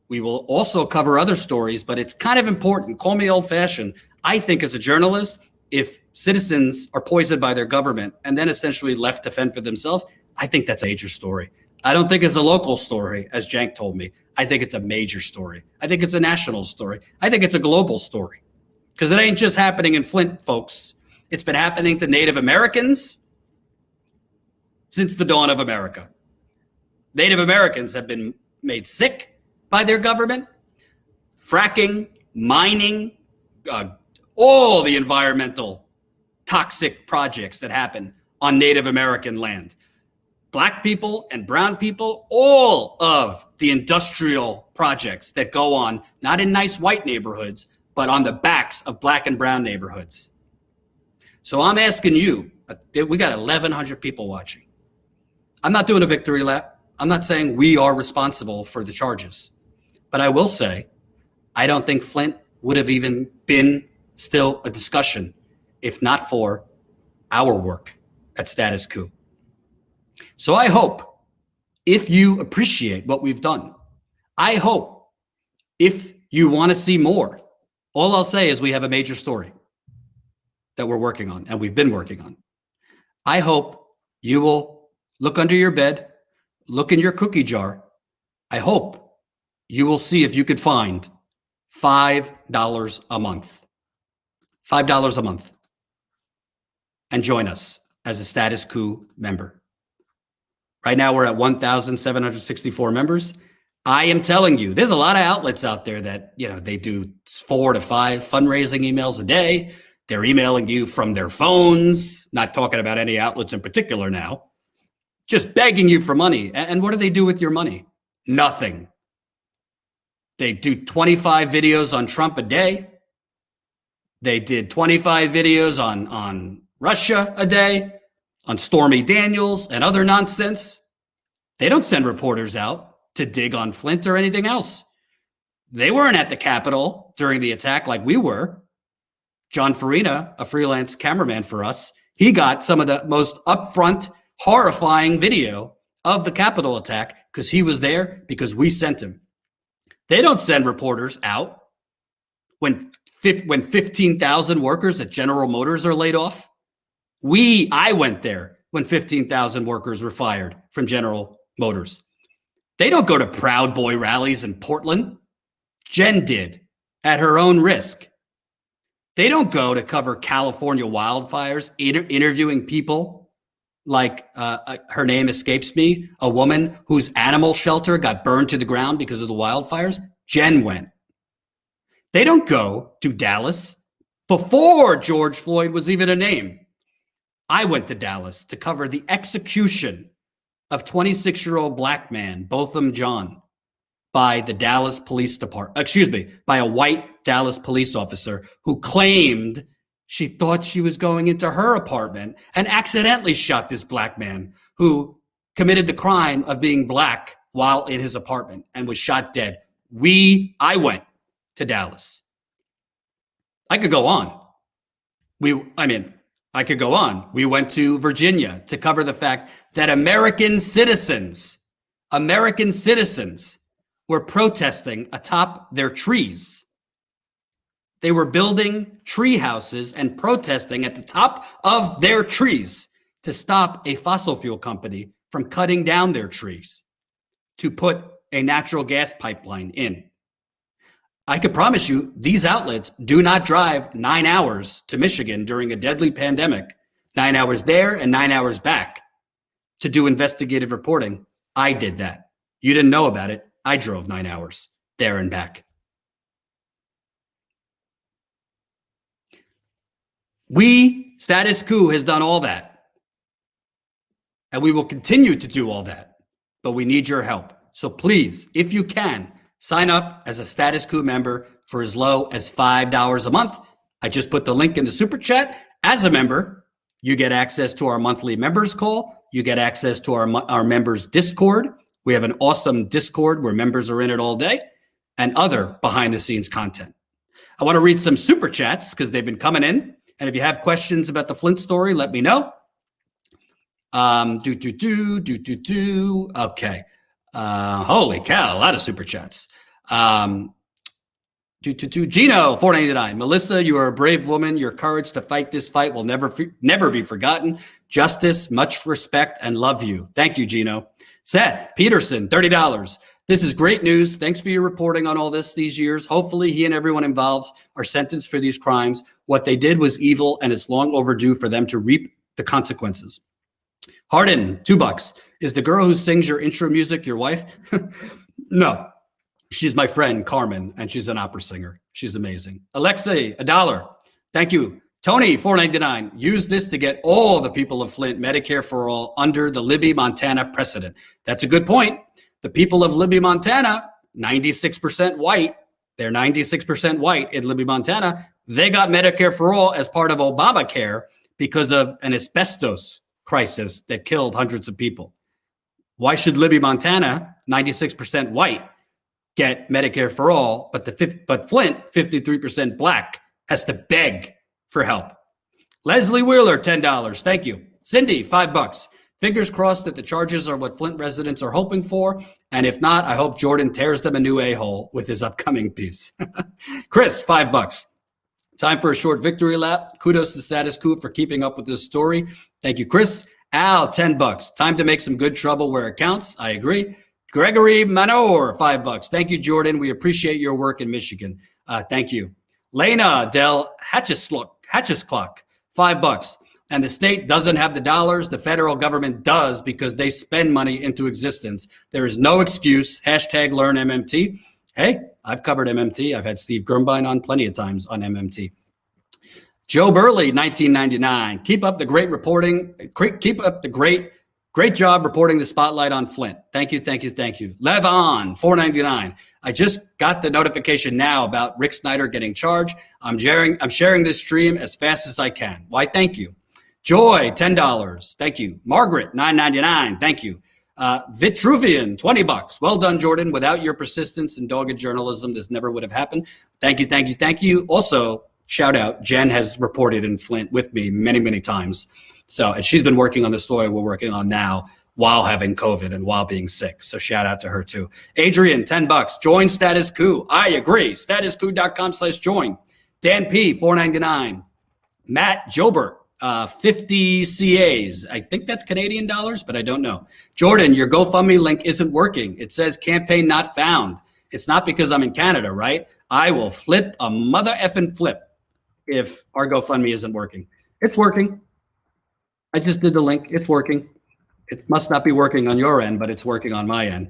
We will also cover other stories, but it's kind of important. Call me old-fashioned. I think as a journalist, if citizens are poisoned by their government and then essentially left to fend for themselves, I think that's a major story. I don't think it's a local story, as Jank told me. I think it's a major story. I think it's a national story. I think it's a global story, because it ain't just happening in Flint, folks. It's been happening to Native Americans since the dawn of America. Native Americans have been made sick by their government. Fracking, mining, all the environmental toxic projects that happen on Native American land. Black people and brown people, all of the industrial projects that go on, not in nice white neighborhoods, but on the backs of black and brown neighborhoods. So I'm asking you, we got 1,100 people watching. I'm not doing a victory lap. I'm not saying we are responsible for the charges, but I will say, I don't think Flint would have even been still a discussion if not for our work at Status Coup. So I hope if you appreciate what we've done, I hope if you want to see more, all I'll say is we have a major story that we're working on and we've been working on. I hope you will look under your bed, look in your cookie jar. I hope you will see if you could find $5 a month. $5 a month. And join us as a Status Coup member. Right now we're at 1,764 members. I am telling you, there's a lot of outlets out there that, they do 4 to 5 fundraising emails a day. They're emailing you from their phones, not talking about any outlets in particular now, just begging you for money. And what do they do with your money? Nothing. They do 25 videos on Trump a day. They did 25 videos on Russia a day, on Stormy Daniels and other nonsense. They don't send reporters out to dig on Flint or anything else. They weren't at the Capitol during the attack like we were. John Farina, a freelance cameraman for us, he got some of the most upfront, horrifying video of the Capitol attack because he was there because we sent him. They don't send reporters out when 15,000 workers at General Motors are laid off. I went there when 15,000 workers were fired from General Motors. They don't go to Proud Boy rallies in Portland. Jen did at her own risk. They don't go to cover California wildfires, interviewing people like her name escapes me, a woman whose animal shelter got burned to the ground because of the wildfires. Jen went. They don't go to Dallas before George Floyd was even a name. I went to Dallas to cover the execution of 26-year-old black man, Botham John, by the Dallas Police Department, by a white Dallas police officer who claimed she thought she was going into her apartment and accidentally shot this black man who committed the crime of being black while in his apartment and was shot dead. I went to Dallas. I could go on. I could go on. We went to Virginia to cover the fact that American citizens were protesting atop their trees. They were building tree houses and protesting at the top of their trees to stop a fossil fuel company from cutting down their trees to put a natural gas pipeline in. I could promise you these outlets do not drive 9 hours to Michigan during a deadly pandemic, 9 hours there and 9 hours back to do investigative reporting. I did that. You didn't know about it. I drove 9 hours there and back. Status Coup has done all that. And we will continue to do all that. But we need your help. So please, if you can, sign up as a Status Coup member for as low as $5 a month. I just put the link in the super chat. As a member, you get access to our monthly members call. You get access to our members Discord. We have an awesome Discord where members are in it all day and other behind the scenes content. I want to read some super chats because they've been coming in. And if you have questions about the Flint story, let me know. Okay. Holy cow, a lot of super chats. Gino, $4.99. Melissa, you are a brave woman. Your courage to fight this fight will never be forgotten. Justice, much respect, and love you. Thank you, Gino. Seth Peterson, $30. This is great news. Thanks for your reporting on all this these years. Hopefully he and everyone involved are sentenced for these crimes. What they did was evil, and it's long overdue for them to reap the consequences. Hardin, $2. Is the girl who sings your intro music your wife? No, she's my friend, Carmen, and she's an opera singer. She's amazing. Alexei, $1. Thank you. Tony, $4.99. Use this to get all the people of Flint Medicare for all under the Libby, Montana precedent. That's a good point. The people of Libby, Montana, 96% white. They're 96% white in Libby, Montana. They got Medicare for all as part of Obamacare because of an asbestos crisis that killed hundreds of people. Why should Libby, Montana, 96% white, get Medicare for all, but Flint, 53% black, has to beg for help? Leslie Wheeler, $10. Thank you. Cindy, $5. Fingers crossed that the charges are what Flint residents are hoping for. And if not, I hope Jordan tears them a new a-hole with his upcoming piece. Chris, $5. Time for a short victory lap. Kudos to Status Coup for keeping up with this story. Thank you, Chris. Al, $10. Time to make some good trouble where it counts. I agree. Gregory Manor, $5. Thank you, Jordan. We appreciate your work in Michigan. Thank you. Lena Del Hatchesclock, $5. And the state doesn't have the dollars. The federal government does because they spend money into existence. There is no excuse. Hashtag learn MMT. Hey, I've covered MMT. I've had Steve Grumbine on plenty of times on MMT. Joe Burley, 1999. Keep up the great reporting. Keep up the great job reporting the spotlight on Flint. Thank you. Levon, $4.99. I just got the notification now about Rick Snyder getting charged. I'm sharing this stream as fast as I can. Why, thank you. Joy, $10. Thank you. Margaret, $9.99. Thank you. Vitruvian, $20. Well done, Jordan. Without your persistence and dogged journalism, this never would have happened. Thank you. Also, shout out, Jen has reported in Flint with me many, many times. So, and she's been working on the story we're working on now while having COVID and while being sick. So shout out to her too. Adrian, $10. Join Status Coup. I agree. Statuscoup.com/join. Dan P, $4.99. Matt Gilbert, 50 CAs. I think that's Canadian dollars, but I don't know. Jordan, your GoFundMe link isn't working. It says campaign not found. It's not because I'm in Canada, right? I will flip a mother effing flip if our GoFundMe isn't working. It's working. I just did the link. It's working. It must not be working on your end, but it's working on my end.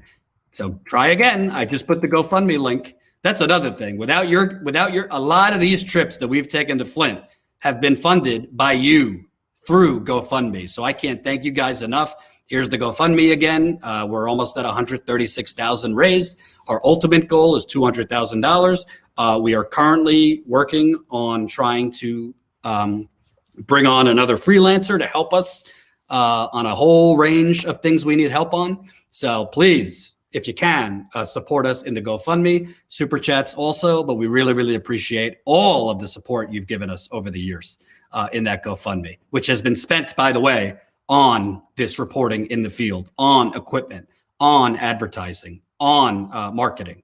So try again. I just put the GoFundMe link. That's another thing. Without your, a lot of these trips that we've taken to Flint have been funded by you through GoFundMe. So I can't thank you guys enough. Here's the GoFundMe again. We're almost at 136,000 raised. Our ultimate goal is $200,000. We are currently working on trying to bring on another freelancer to help us on a whole range of things we need help on. So please, if you can, support us in the GoFundMe, Super Chats also, but we really, really appreciate all of the support you've given us over the years in that GoFundMe, which has been spent, by the way, on this reporting in the field, on equipment, on advertising, on marketing.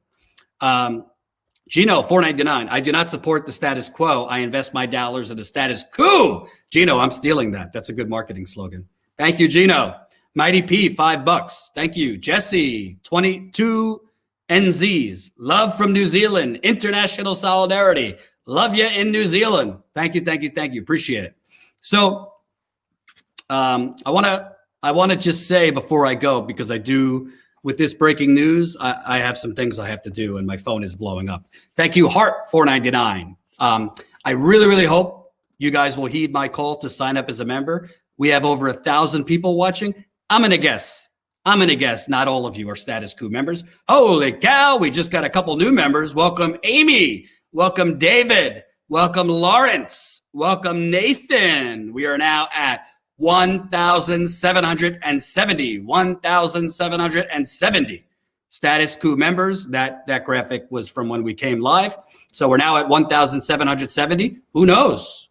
Gino, $4.99. I do not support the status quo. I invest my dollars in the status coup. Gino, I'm stealing that. That's a good marketing slogan. Thank you, Gino. Mighty P, $5. Thank you. Jesse, 22 NZs. Love from New Zealand. International solidarity. Love you in New Zealand. Thank you. Appreciate it. So I want to just say before I go, because I do, with this breaking news, I have some things I have to do and my phone is blowing up. Thank you, Hart, $4.99. I really, really hope you guys will heed my call to sign up as a member. We have over 1,000 people watching. I'm going to guess not all of you are Status Coup members. Holy cow, we just got a couple new members. Welcome, Amy. Welcome, David. Welcome, Lawrence. Welcome, Nathan. We are now at 1,770 Status Coup members. That graphic was from when we came live. So we're now at 1,770. Who knows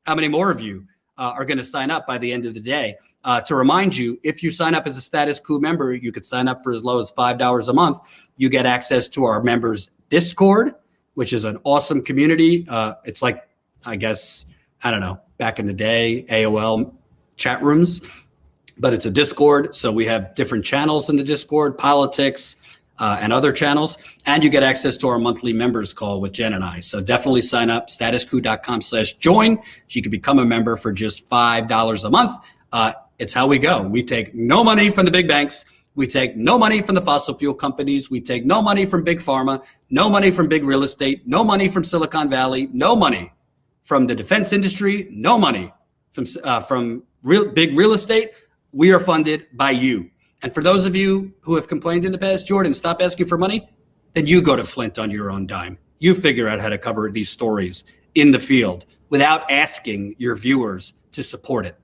how many more of you are going to sign up by the end of the day. To remind you, if you sign up as a Status Coup member, you could sign up for as low as $5 a month. You get access to our members Discord, which is an awesome community. It's like, I guess, I don't know, back in the day, AOL chat rooms, but it's a Discord. So we have different channels in the Discord, politics, and other channels. And you get access to our monthly members call with Jen and I. So definitely sign up, statuscoup.com/join. You can become a member for just $5 a month. It's how we go. We take no money from the big banks. We take no money from the fossil fuel companies. We take no money from big pharma, no money from big real estate, no money from Silicon Valley, no money from the defense industry, no money from big real estate. We are funded by you. And for those of you who have complained in the past, Jordan, stop asking for money, then you go to Flint on your own dime. You figure out how to cover these stories in the field without asking your viewers to support it.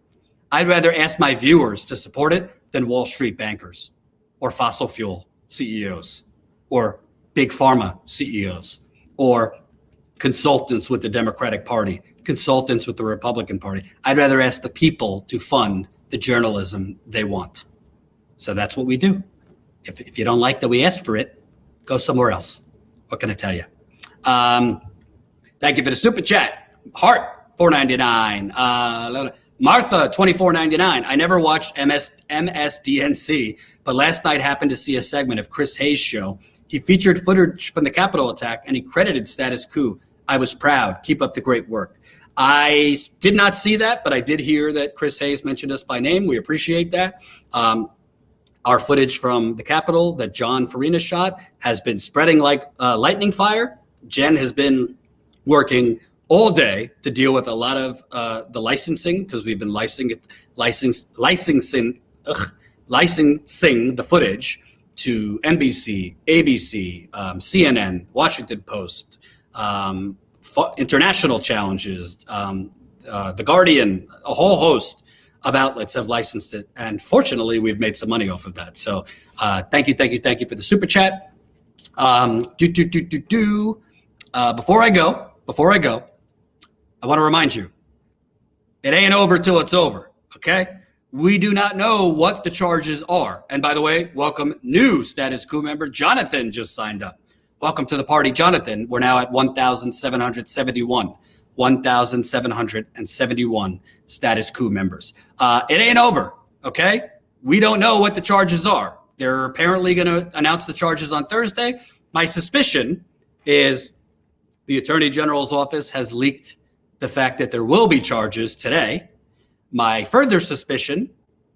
I'd rather ask my viewers to support it than Wall Street bankers or fossil fuel CEOs or big pharma CEOs or consultants with the Democratic Party, consultants with the Republican Party. I'd rather ask the people to fund the journalism they want. So that's what we do. If you don't like that we ask for it, go somewhere else. What can I tell you? Thank you for the super chat. Heart, $4.99. Martha, $24.99. I never watched MSDNC, but last night happened to see a segment of Chris Hayes' show. He featured footage from the Capitol attack, and he credited Status Coup. I was proud. Keep up the great work. I did not see that, but I did hear that Chris Hayes mentioned us by name. We appreciate that. Our footage from the Capitol that John Farina shot has been spreading like lightning fire. Jen has been working all day to deal with a lot of the licensing, because we've been licensing the footage to NBC, ABC, CNN, Washington Post, international challenges, The Guardian, a whole host of outlets have licensed it. And fortunately, we've made some money off of that. So thank you for the super chat. Before I go, I want to remind you, it ain't over till it's over, okay? We do not know what the charges are. And by the way, welcome new Status Coup member. Jonathan just signed up. Welcome to the party, Jonathan. We're now at 1,771. 1,771 Status Coup members. It ain't over, okay? We don't know what the charges are. They're apparently going to announce the charges on Thursday. My suspicion is the Attorney General's office has leaked the fact that there will be charges today. My further suspicion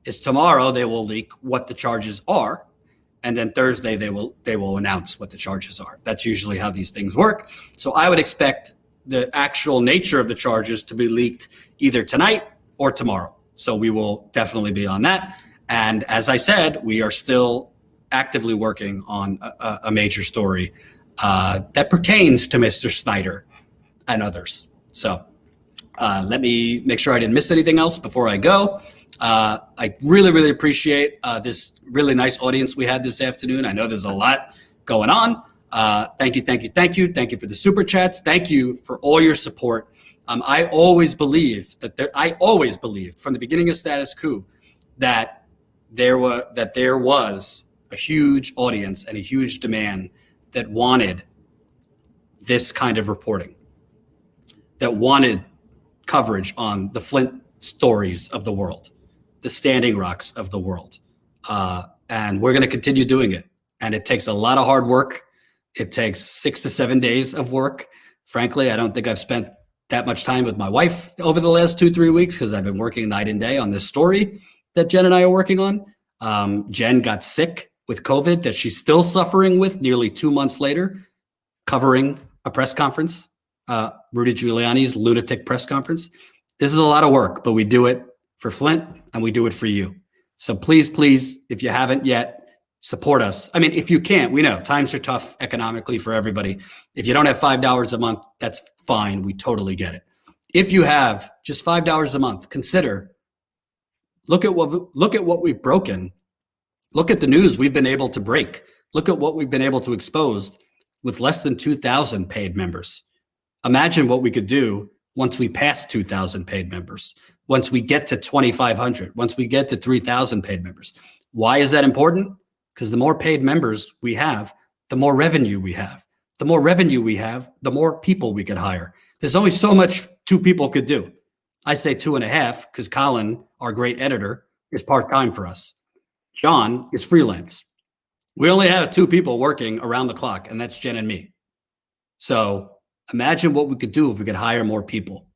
is tomorrow they will leak what the charges are, and then Thursday they will announce what the charges are. That's usually how these things work. So I would expect the actual nature of the charges to be leaked either tonight or tomorrow. So we will definitely be on that. And as I said, we are still actively working on a major story that pertains to Mr. Snyder and others. So let me make sure I didn't miss anything else before I go. I really appreciate this really nice audience we had this afternoon. I know there's a lot going on. Thank you for the super chats. Thank you for all your support. I always believed from the beginning of Status Coup that there was a huge audience and a huge demand that wanted this kind of reporting, that wanted coverage on the Flint stories of the world, the Standing Rocks of the world. And we're going to continue doing it. And it takes a lot of hard work. It takes 6 to 7 days of work. Frankly, I don't think I've spent that much time with my wife over the last 2-3 weeks because I've been working night and day on this story that Jen and I are working on. Jen got sick with COVID that she's still suffering with nearly 2 months later, covering a press conference, Rudy Giuliani's lunatic press conference. This is a lot of work, but we do it for Flint and we do it for you. So please, if you haven't yet, support us. I mean, if you can't, we know times are tough economically for everybody. If you don't have $5 a month, that's fine. We totally get it. If you have just $5 a month, consider, look at what we've broken. Look at the news we've been able to break. Look at what we've been able to expose with less than 2,000 paid members. Imagine what we could do once we pass 2,000 paid members, once we get to 2,500, once we get to 3,000 paid members. Why is that important? Because the more paid members we have, the more revenue we have. The more revenue we have, the more people we could hire. There's only so much 2 people could do. I say 2.5 because Colin, our great editor, is part-time for us. John is freelance. We only have 2 people working around the clock, and that's Jen and me. So imagine what we could do if we could hire more people.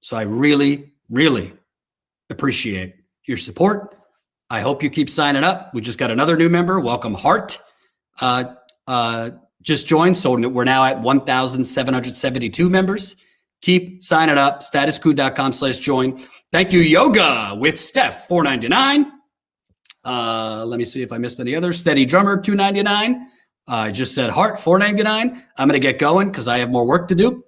So I really appreciate your support. I hope you keep signing up. We just got another new member. Welcome, Hart. Just joined. So we're now at 1,772 members. Keep signing up. Statuscoup.com/join. Thank you, Yoga with Steph, $4.99. Let me see if I missed any others. Steady Drummer, $2.99. I just said Hart, $4.99. I'm going to get going because I have more work to do.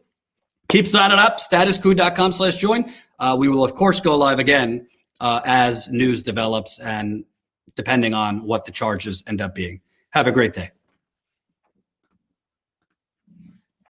Keep signing up. Statuscoup.com/join. We will, of course, go live again as news develops and depending on what the charges end up being. Have a great day.